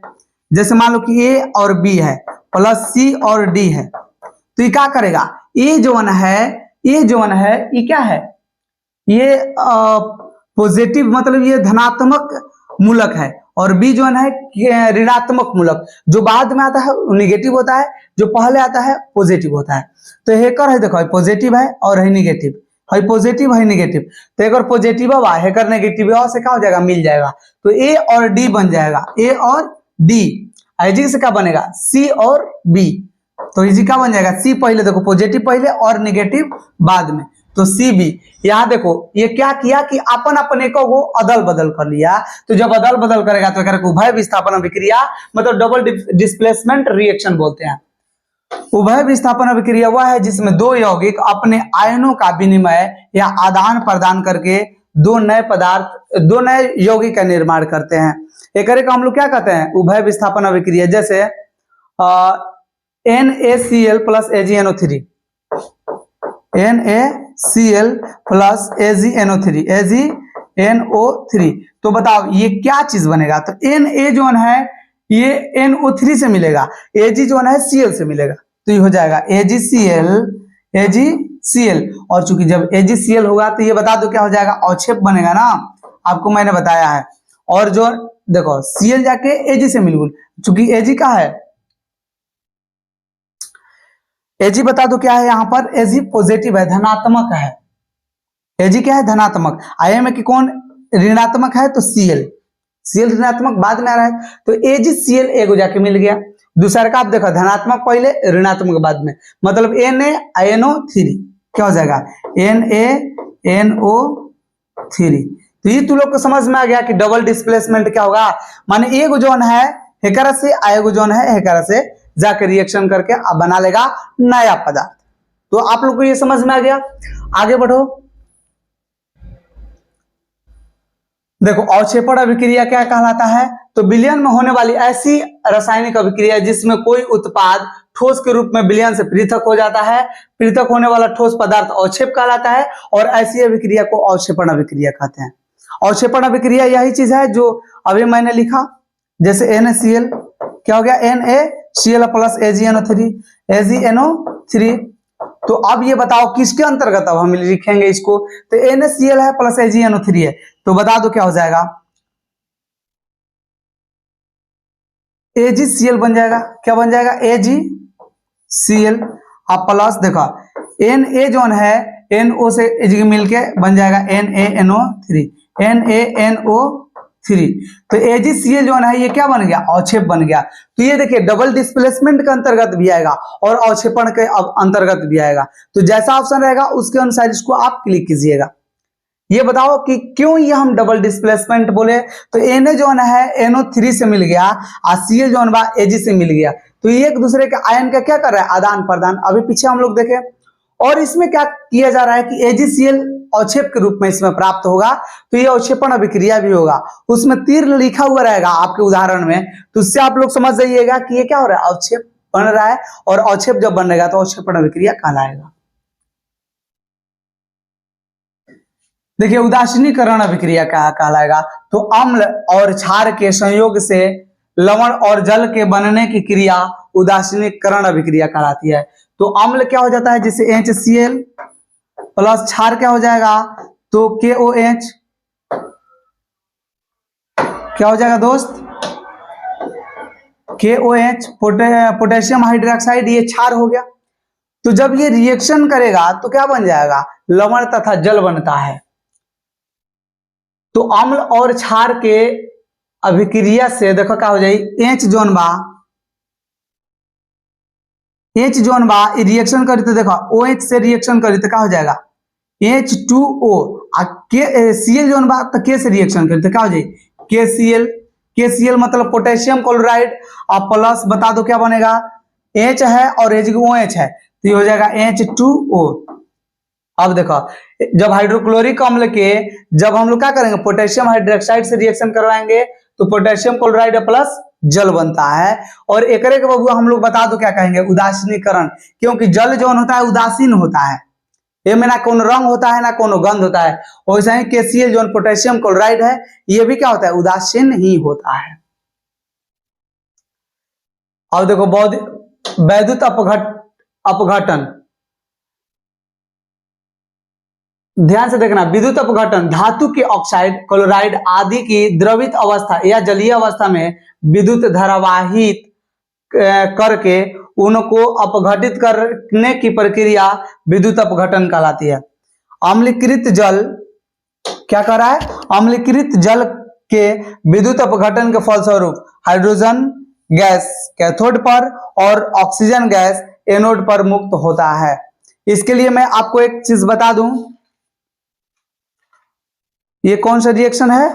जैसे मान लो कि A और B है प्लस C और D है, तो ये क्या करेगा, A जोन है ये क्या है, ये पॉजिटिव मतलब ये धनात्मक मूलक है, और B जोन है ऋणात्मक मूलक। जो बाद में आता है वो निगेटिव होता है, जो पहले आता है पॉजिटिव होता है। तो हेकर है, देखो पॉजिटिव है और है निगेटिव, है पॉजिटिव है नेगेटिव, तो एक और पॉजिटिव हुआ एक और नेगेटिव हुआ से क्या हो जाएगा मिल जाएगा, तो ए और डी बन जाएगा, ए और डी। इजी से क्या बनेगा सी और बी, तो इजी क्या बन जाएगा सी पहले, देखो पॉजिटिव पहले और नेगेटिव बाद में, तो सी बी। यहाँ देखो ये क्या किया कि अपन अपने को अदल बदल कर लिया, तो जब अदल बदल करेगा तो उभय विस्थापन अभिक्रिया मतलब डबल डिस्प्लेसमेंट रिएक्शन बोलते हैं। उभय विस्थापन अभिक्रिया वह है जिसमें दो यौगिक अपने आयनों का विनिमय या आदान प्रदान करके दो नए यौगिक का निर्माण करते हैं। एक को हम लोग क्या कहते हैं उभय विस्थापन अभिक्रिया, जैसे NaCl plus AgNO3, NaCl plus AgNO3, तो बताओ ये क्या चीज बनेगा, तो Na जो है ये NO3 से मिलेगा, Ag जो है Cl से मिलेगा, तो ये हो जाएगा AgCl, और चूंकि जब AgCl होगा तो ये बता दो क्या हो जाएगा अवक्षेप बनेगा ना, आपको मैंने बताया है। और जो देखो Cl जाके Ag से मिल, चूंकि Ag का है Ag बता दो क्या है यहाँ पर, Ag पॉजिटिव है धनात्मक है, Ag क्या है धनात्मक, आया में कि कौन ऋणात्मक है तो Cl ऋणात्मक बाद में आ रहा है, तो AgCl एगो जाके मिल गया। दूसरा का आप देखो धनात्मक पहले ऋणात्मक बाद में, मतलब NaNO3 क्या हो जाएगा NaNO3। तो ये तू लोग को समझ में आ गया कि डबल डिस्प्लेसमेंट क्या होगा, माने एगो जोन है हेकरा से आएगो जोन है हेकरा से जाकर रिएक्शन करके अब बना लेगा नया पदार्थ। तो आप लोग को ये समझ में आ गया, आगे बढ़ो। देखो अवक्षेपण अभिक्रिया क्या कहलाता है, तो विलयन में होने वाली ऐसी रासायनिक अभिक्रिया जिसमें कोई उत्पाद ठोस के रूप में विलयन से पृथक हो जाता है, पृथक होने वाला ठोस पदार्थ अवक्षेप कहलाता है, और ऐसी अभिक्रिया को अवक्षेपण अभिक्रिया कहते हैं। अवक्षेपण अभिक्रिया यही चीज है जो अभी मैंने लिखा, जैसे NaCl क्या हो गया NaCl प्लस AgNO3, तो अब ये बताओ किसके अंतर्गत अब हम लिखेंगे इसको, तो NaCl है प्लस AgNO3 है, तो बता दो क्या हो जाएगा AgCl बन जाएगा, क्या बन जाएगा AgCl, अब प्लस देखो Na जोन है NO से Ag मिलके बन जाएगा NaNO3, तो AgCl जो है ये क्या बन गया अवक्षेप बन गया। तो ये देखिए डबल डिस्प्लेसमेंट के अंतर्गत भी आएगा और अवक्षेपण के अंतर्गत भी आएगा, तो जैसा ऑप्शन रहेगा उसके अनुसार इसको आप क्लिक कीजिएगा। ये बताओ कि क्यों ये हम डबल डिस्प्लेसमेंट बोले, तो Na जो है NO3 से मिल गया और Cl जो है Ag से मिल गया, तो ये एक दूसरे के आयन का क्या कर रहा है आदान प्रदान। अभी पीछे हम लोग देखें, और इसमें क्या किया जा रहा है कि AgCl अवक्षेप के रूप में इसमें प्राप्त होगा, तो ये अवक्षेपण अभिक्रिया भी होगा, उसमें तीर लिखा हुआ रहेगा आपके उदाहरण में, तो उससे आप लोग समझ जाइएगा कि ये क्या हो रहा है अवक्षेप बन रहा है, और अवक्षेप जब बनेगा तो अवक्षेपण अभिक्रिया कहलाएगा। देखिए उदासीनीकरण अभिक्रिया क्या कहलाएगा, तो अम्ल और क्षार के संयोग से लवण और जल के बनने की क्रिया उदासीनीकरण अभिक्रिया कहलाती है। तो अम्ल क्या हो जाता है जैसे HCl प्लस क्षार क्या हो जाएगा तो KOH, क्या हो जाएगा दोस्त KOH पोटेशियम हाइड्रोक्साइड, ये क्षार हो गया। तो जब ये रिएक्शन करेगा तो क्या बन जाएगा लवण तथा जल बनता है। तो अम्ल और क्षार के अभिक्रिया से देखो क्या हो जाएगी H जोन बा रिएक्शन करी तो देखो OH से रिएक्शन करी तो क्या हो जाएगा H2O, Cl जोन बा तो K से रिएक्शन करी तो क्या हो जाएगी KCl मतलब पोटेशियम क्लोराइड, और प्लस बता दो क्या बनेगा H है और OH है तो ये हो जाएगा H2O। अब देखो जब हाइड्रोक्लोरिक अम्ल के जब हम लोग क्या करेंगे पोटेशियम हाइड्रोक्साइड से रिएक्शन करवाएंगे तो पोटेशियम क्लोराइड प्लस जल बनता है, और एकरे के बबुआ हम लोग बता दो क्या कहेंगे उदासीनीकरण, क्योंकि जल जो होता है उदासीन होता है, ये में ना कोनो रंग होता है ना कोनो गंध होता है, वैसे ही KCl जो पोटेशियम क्लोराइड है ये भी क्या होता है उदासीन ही होता है। अब देखो वैद्युत अपघटन, ध्यान से देखना, विद्युत अपघटन धातु के ऑक्साइड क्लोराइड आदि की द्रवित अवस्था या जलीय अवस्था में विद्युत धारावाहित करके उनको अपघटित करने की प्रक्रिया विद्युत अपघटन कहलाती है। अम्लीकृत जल क्या कर रहा है, अम्लीकृत जल के विद्युत अपघटन के फलस्वरूप हाइड्रोजन गैस कैथोड पर और ऑक्सीजन गैस एनोड पर मुक्त होता है। इसके लिए मैं आपको एक चीज बता दूं, ये कौन सा रिएक्शन है,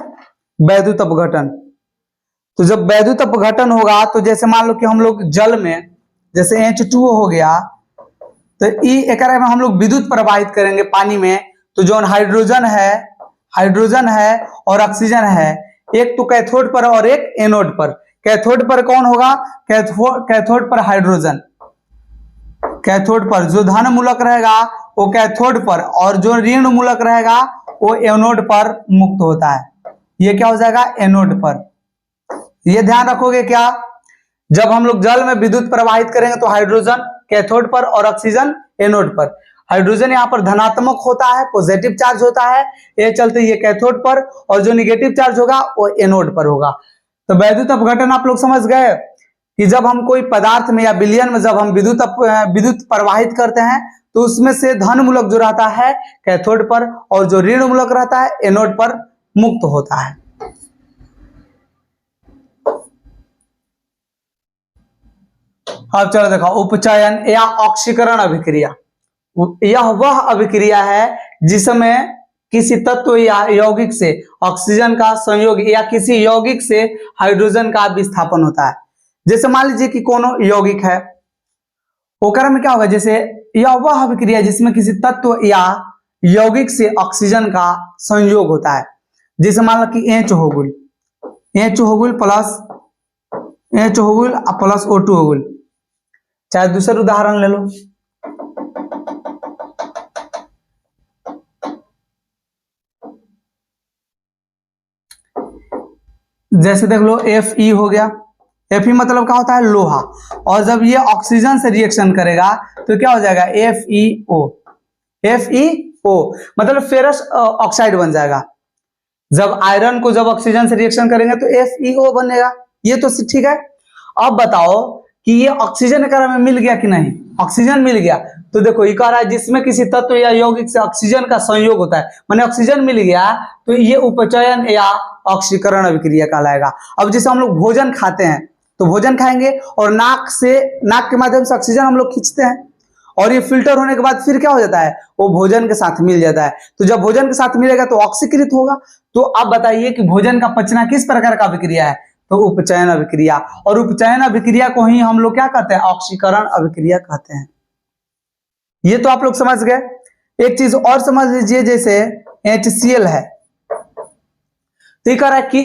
वैद्युत अपघटन। तो जब वैद्युत अपघटन होगा तो जैसे मान लो कि हम लोग जल में जैसे H2O हो गया, तो एक में हम लोग विद्युत प्रवाहित करेंगे पानी में, तो जो हाइड्रोजन है और ऑक्सीजन है, एक तो कैथोड पर और एक एनोड पर। कैथोड पर कौन होगा, कैथोड पर हाइड्रोजन, कैथोड पर जो धन मूलक रहेगा वो कैथोड पर, और जो ऋण मूलक रहेगा वो एनोड पर मुक्त होता है। ये क्या हो जाएगा, एनोड पर। ये ध्यान रखोगे क्या, जब हम लोग जल में विद्युत प्रवाहित करेंगे तो हाइड्रोजन कैथोड पर और ऑक्सीजन एनोड पर। हाइड्रोजन यहाँ पर धनात्मक होता है, पॉजिटिव चार्ज होता है, ये चलते ये कैथोड पर, और जो निगेटिव चार्ज होगा वो एनोड पर होगा। तो वैद्युत अपघटन आप लोग समझ गए कि जब हम कोई पदार्थ में या विलयन में जब हम विद्युत प्रवाहित करते हैं तो उसमें से धन मूलक जो रहता है कैथोड पर और जो ऋण मूलक रहता है एनोड पर मुक्त होता है। अब चलो देखो, उपचयन या ऑक्सीकरण अभिक्रिया, यह वह अभिक्रिया है जिसमें किसी तत्व या यौगिक से ऑक्सीजन का संयोग या किसी यौगिक से हाइड्रोजन का विस्थापन होता है। जैसे मान लीजिए कि कोनो यौगिक है, ओकर में क्या होगा, जैसे यह वह अभिक्रिया जिसमें किसी तत्व या यौगिक से ऑक्सीजन का संयोग होता है। जैसे मान लो कि H हो गुल प्लस O2 हो गुल। चाहे दूसरा उदाहरण ले लो, जैसे देख लो Fe हो गया। Fe मतलब क्या होता है, लोहा, और जब ये ऑक्सीजन से रिएक्शन करेगा तो क्या हो जाएगा, FeO मतलब फेरस ऑक्साइड बन जाएगा। जब आयरन को जब ऑक्सीजन से रिएक्शन करेंगे तो FeO बनेगा। ये तो ठीक है। अब बताओ कि ये ऑक्सीजन का में मिल गया कि नहीं, ऑक्सीजन मिल गया। तो देखो ये कह रहा है जिसमें किसी तत्व या यौगिक से ऑक्सीजन का संयोग होता है, माने ऑक्सीजन मिल गया, तो ये उपचयन या ऑक्सीकरण अभिक्रिया कहलाएगा। अब जैसे हम लोग भोजन खाते हैं तो भोजन खाएंगे और नाक के माध्यम से ऑक्सीजन हम लोग खींचते हैं, और ये फिल्टर होने के बाद फिर क्या हो जाता है, वो भोजन के साथ मिल जाता है। तो जब भोजन के साथ मिलेगा तो ऑक्सीकृत होगा। तो अब बताइए कि भोजन का पचना किस प्रकार का अभिक्रिया है, तो उपचयन अभिक्रिया। और उपचयन अभिक्रिया को ही हम लोग क्या कहते हैं, ऑक्सीकरण अभिक्रिया कहते हैं। ये तो आप लोग समझ गए। एक चीज और समझ लीजिए, जैसे HCl है, तो ये कह रहा है कि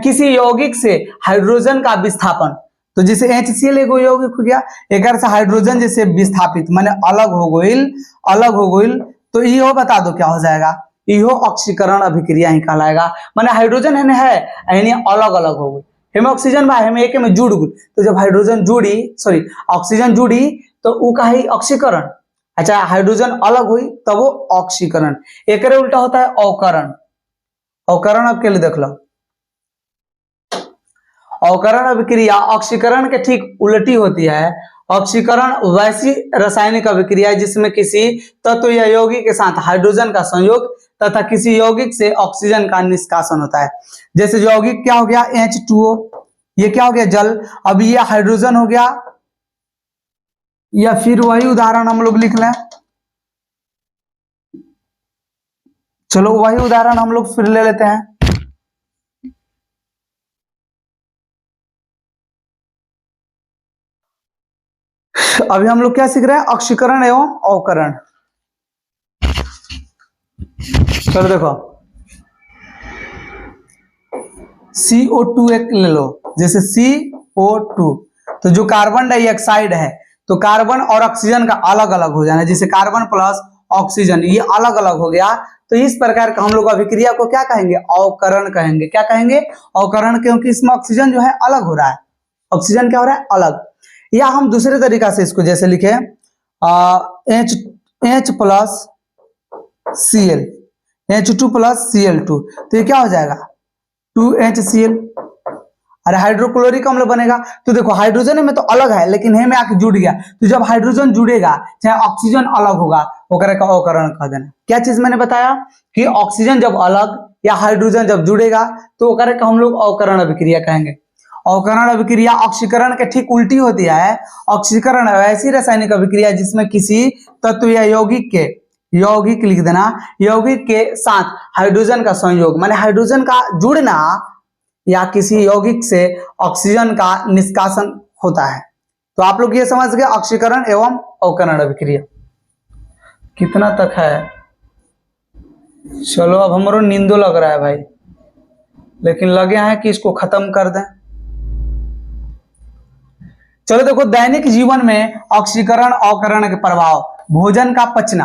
किसी यौगिक से हाइड्रोजन का विस्थापन। तो जैसे HCl एगो यौगिक हो गया, एक से हाइड्रोजन जैसे विस्थापित माने अलग हो गई, तो यो बता दो क्या हो जाएगा, यो ऑक्सीकरण अभिक्रिया ही कहलाएगा। माने हाइड्रोजन है अलग अलग हो गई, हेमे ऑक्सीजन बा हेमे एक में जुड़ गई, तो जब ऑक्सीजन जुड़ी तो उ का ही ऑक्सीकरण। अच्छा, हाइड्रोजन अलग हुई तब वो ऑक्सीकरण। एक उल्टा होता है अवकरण। अवकरण अब के लिए देख लो, अवकरण अभिक्रिया ऑक्सीकरण के ठीक उल्टी होती है। ऑक्सीकरण वैसी रासायनिक अभिक्रिया है जिसमें किसी तत्व या यौगिक के साथ हाइड्रोजन का संयोग तथा किसी यौगिक से ऑक्सीजन का निष्कासन होता है। जैसे यौगिक क्या हो गया, H2O, ये क्या हो गया, जल। अब ये हाइड्रोजन हो गया, या फिर वही उदाहरण हम लोग लिख लें, चलो वही उदाहरण हम लोग फिर ले लेते हैं। अभी हम लोग क्या सीख रहे हैं, ऑक्सीकरण एवं अवकरण। चलो देखो, CO2 एक ले लो, जैसे CO2, तो जो कार्बन डाइऑक्साइड है, तो कार्बन और ऑक्सीजन का अलग अलग हो जाना, जैसे कार्बन प्लस ऑक्सीजन ये अलग अलग हो गया। तो इस प्रकार का हम लोग अभिक्रिया को क्या कहेंगे, अवकरण कहेंगे। क्या कहेंगे, अवकरण, क्योंकि इसमें ऑक्सीजन जो है अलग हो रहा है। ऑक्सीजन क्या हो रहा है, अलग। या हम दूसरे तरीका से इसको जैसे लिखे H plus Cl, H2 plus Cl2, तो ये क्या हो जाएगा, 2HCl। अरे हाइड्रोक्लोरिक अम्ल बनेगा। तो देखो हाइड्रोजन में तो अलग है लेकिन हे में आके जुड़ गया, तो जब हाइड्रोजन जुड़ेगा चाहे ऑक्सीजन अलग होगा ओकरे का अवकरण कह देना। क्या चीज मैंने बताया कि ऑक्सीजन जब अलग या हाइड्रोजन जब जुड़ेगा तो ओकरे का हम लोग अवकरण अभिक्रिया कहेंगे। अवकरण अभिक्रिया ऑक्सीकरण के ठीक उल्टी होती है। ऑक्सीकरण ऐसी रासायनिक अभिक्रिया जिसमें किसी तत्व या यौगिक के, यौगिक लिख देना, यौगिक के साथ हाइड्रोजन का संयोग माने हाइड्रोजन का जुड़ना या किसी यौगिक से ऑक्सीजन का निष्कासन होता है। तो आप लोग ये समझ गए ऑक्सीकरण एवं अवकरण अभिक्रिया। कितना तक है? चलो अब हमारो नींदो लग रहा है भाई, लेकिन लगे हैं कि इसको खत्म कर दें। चलो देखो, दैनिक जीवन में ऑक्सीकरण अवकरण के प्रभाव। भोजन का पचना,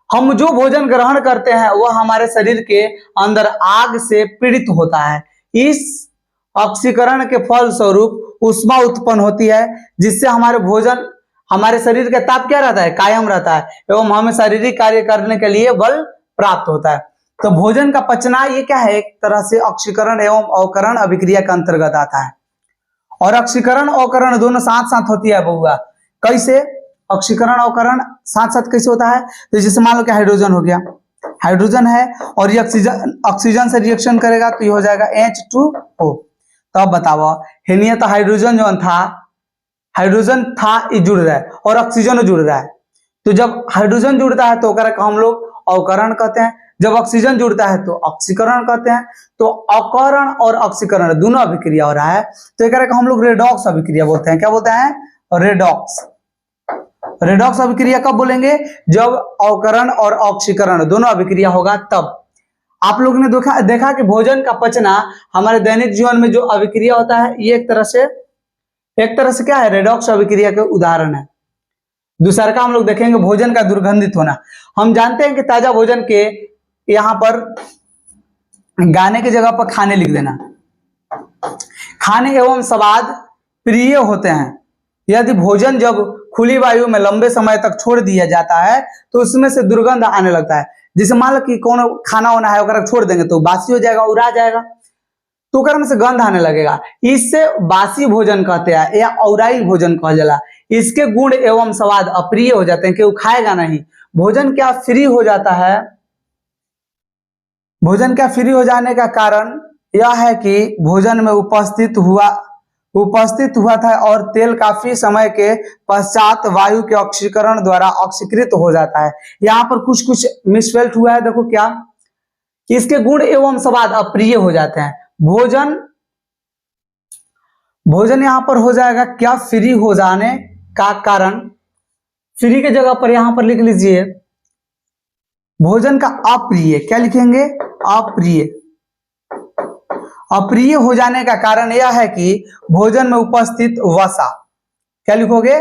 हम जो भोजन ग्रहण करते हैं वह हमारे शरीर के अंदर आग से पीड़ित होता है। इस ऑक्सीकरण के फल स्वरूप ऊष्मा उत्पन्न होती है जिससे हमारे भोजन, हमारे शरीर का ताप क्या रहता है? कायम रहता है एवं हमें शारीरिक कार्य करने के लिए बल प्राप्त होता है। तो भोजन का पचना ये क्या है? एक तरह से ऑक्सीकरण एवं अवकरण अभिक्रिया के अंतर्गत आता है। और ऑक्सीकरण अवकरण दोनों साथ साथ होती है बउआ। कैसे? ऑक्सीकरण अवकरण साथ साथ कैसे होता है? तो जैसे मान लो कि हाइड्रोजन हो गया, हाइड्रोजन है और ये ऑक्सीजन से रिएक्शन करेगा तो ये हो जाएगा H2O। तो अब बताओ, हेनिया तो हाइड्रोजन जो था, हाइड्रोजन था ये जुड़ रहा है और ऑक्सीजन जुड़ रहा है। तो जब हाइड्रोजन जुड़ता है तो ओकरा का हम लोग अवकरण कहते हैं, जब ऑक्सीजन जुड़ता है तो ऑक्सीकरण कहते हैं। तो अवकरण और ऑक्सीकरण दोनों अभिक्रिया हो रहा है तो एकरा का हम लोग रेडॉक्स अभिक्रिया बोलते हैं। क्या बोलते हैं? रेडॉक्स। रेडॉक्स अभिक्रिया कब बोलेंगे? जब अवकरण और ऑक्सीकरण दोनों अभिक्रिया होगा तब। आप लोगों ने देखा कि भोजन का पचना हमारे दैनिक जीवन में जो अभिक्रिया होता है ये एक तरह से क्या है? रेडॉक्स अभिक्रिया के उदाहरण है। दूसरा का हम लोग देखेंगे भोजन का दुर्गंधित होना। हम जानते हैं कि ताजा भोजन के यहां पर गाने की जगह पर खाने लिख देना। खाने एवं स्वाद प्रिय होते हैं। यदि भोजन जब खुली वायु में लंबे समय तक छोड़ दिया जाता है तो उसमें से दुर्गंध आने लगता है। जैसे मान लो कि कौन खाना होना है अगर छोड़ देंगे तो बासी हो जाएगा, उड़ा जाएगा, तो ओकरा में से गंध आने लगेगा। इससे बासी भोजन कहते हैं या औराई भोजन कहा जाला। इसके गुण एवं स्वाद अप्रिय हो जाते हैं, कि वो खाएगा नहीं। भोजन क्या फ्री हो जाता है? भोजन क्या फ्री हो जाने का कारण यह है कि भोजन में उपस्थित हुआ था और तेल काफी समय के पश्चात वायु के ऑक्सीकरण द्वारा ऑक्सीकृत हो जाता है। यहाँ पर कुछ मिसफेल्ट हुआ है। देखो क्या, इसके गुण एवं स्वाद अप्रिय हो जाते हैं। भोजन यहाँ पर हो जाएगा क्या? फ्री हो जाने का कारण। फ्री के जगह पर यहां पर लिख लीजिए भोजन का अप्रिय। क्या लिखेंगे? अप्रिय। अप्रिय हो जाने का कारण यह है कि भोजन में उपस्थित वसा, क्या लिखोगे?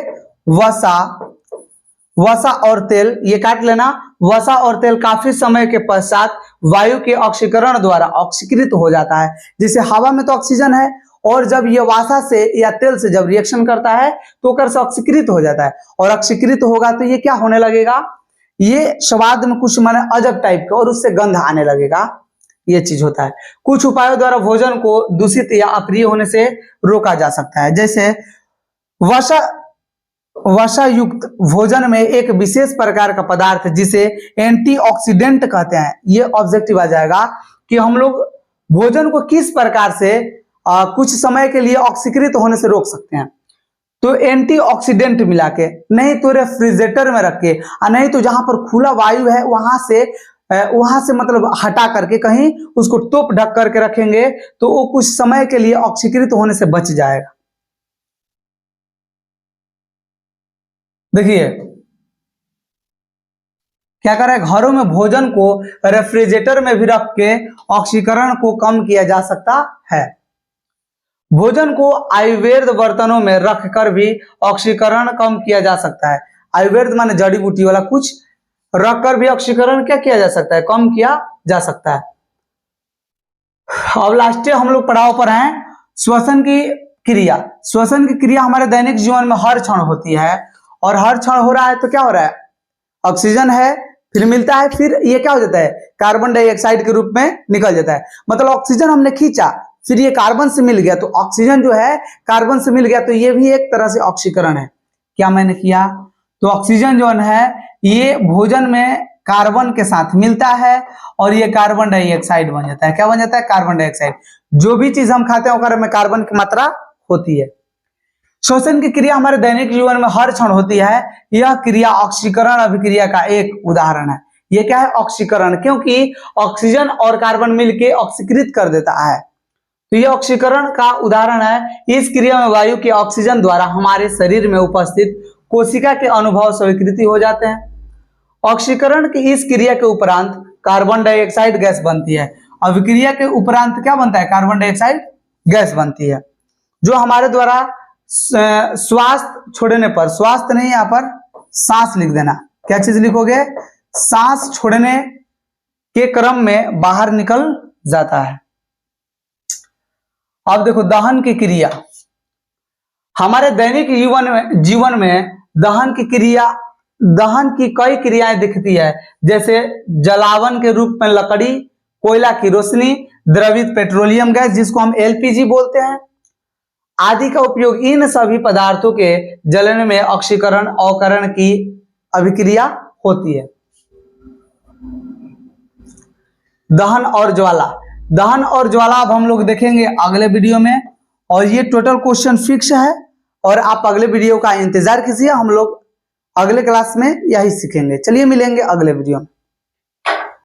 वसा और तेल, ये काट लेना। वसा और तेल काफी समय के पश्चात वायु के ऑक्सीकरण द्वारा ऑक्सीकृत हो जाता है। जैसे हवा में तो ऑक्सीजन है और जब ये वसा से या तेल से जब रिएक्शन करता है तो ओकर से ऑक्सीकृत हो जाता है और ऑक्सीकृत होगा तो ये क्या होने लगेगा? ये स्वाद में कुछ माने अजब टाइप का और उससे गंध आने लगेगा। ये चीज होता है। कुछ उपायों द्वारा भोजन को दूषित या अप्रिय होने से रोका जा सकता है। जैसे वसा युक्त भोजन में एक विशेष प्रकार का पदार्थ जिसे एंटीऑक्सीडेंट कहते हैं। ये ऑब्जेक्टिव आ जाएगा कि हम लोग भोजन को किस प्रकार से कुछ समय के लिए ऑक्सीकृत होने से रोक सकते हैं। तो एंटीऑक्सीडेंट मिला के, नहीं तो रेफ्रिजरेटर में रख के, नहीं तो जहां पर खुला वायु है वहां से मतलब हटा करके कहीं उसको टोप ढक करके रखेंगे तो वो कुछ समय के लिए ऑक्सीकृत होने से बच जाएगा। देखिए क्या कर रहा है, घरों में भोजन को रेफ्रिजरेटर में भी रख के ऑक्सीकरण को कम किया जा सकता है। भोजन को आयुर्वेद बर्तनों में रखकर भी ऑक्सीकरण कम किया जा सकता है। आयुर्वेद माने जड़ी बूटी वाला कुछ रखकर भी ऑक्सीकरण क्या किया जा सकता है? कम किया जा सकता है। अब लास्ट हम लोग पड़ाव पर हैं श्वसन की क्रिया। श्वसन की क्रिया हमारे दैनिक जीवन में हर क्षण होती है और हर क्षण हो रहा है तो क्या हो रहा है? ऑक्सीजन है, फिर मिलता है, फिर ये क्या हो जाता है? कार्बन डाइऑक्साइड के रूप में निकल जाता है। मतलब ऑक्सीजन हमने खींचा, फिर ये कार्बन से मिल गया, तो ऑक्सीजन जो है कार्बन से मिल गया, तो ये भी एक तरह से ऑक्सीकरण है। क्या मैंने किया? तो ऑक्सीजन जो है ये भोजन में कार्बन के साथ मिलता है और ये कार्बन डाइऑक्साइड बन जाता है। क्या बन जाता है? Carbon dioxide. जो भी चीज हम खाते हैं उसमें में कार्बन की मात्रा होती है। श्वसन की क्रिया हमारे दैनिक जीवन में हर क्षण होती है। यह क्रिया ऑक्सीकरण अभिक्रिया का एक उदाहरण है। ये क्या है? ऑक्सीकरण, क्योंकि ऑक्सीजन और कार्बन मिलके ऑक्सीकृत कर देता है, तो ये ऑक्सीकरण का उदाहरण है। इस क्रिया में वायु के ऑक्सीजन द्वारा हमारे शरीर में उपस्थित कोशिका के अनुभव स्वीकृति हो जाते हैं। ऑक्सीकरण की इस क्रिया के उपरांत कार्बन डाइऑक्साइड गैस बनती है। अभिक्रिया के उपरांत क्या बनता है? कार्बन डाइऑक्साइड गैस बनती है, जो हमारे द्वारा श्वास छोड़ने पर, स्वास्थ्य नहीं, यहाँ पर सांस लिख देना। क्या चीज लिखोगे? सांस छोड़ने के क्रम में बाहर निकल जाता है। अब देखो दहन की क्रिया। हमारे दैनिक जीवन में दहन की कई क्रियाएं दिखती है, जैसे जलावन के रूप में लकड़ी, कोयला की रोशनी, द्रवित पेट्रोलियम गैस जिसको हम एलपीजी बोलते हैं आदि का उपयोग। इन सभी पदार्थों के जलन में ऑक्सीकरण अवकरण की अभिक्रिया होती है। दहन और ज्वाला। दहन और ज्वाला अब हम लोग देखेंगे अगले वीडियो में, और ये टोटल क्वेश्चन फिक्स है और आप अगले वीडियो का इंतजार कीजिए। हम लोग अगले क्लास में यही सीखेंगे। चलिए मिलेंगे अगले वीडियो में।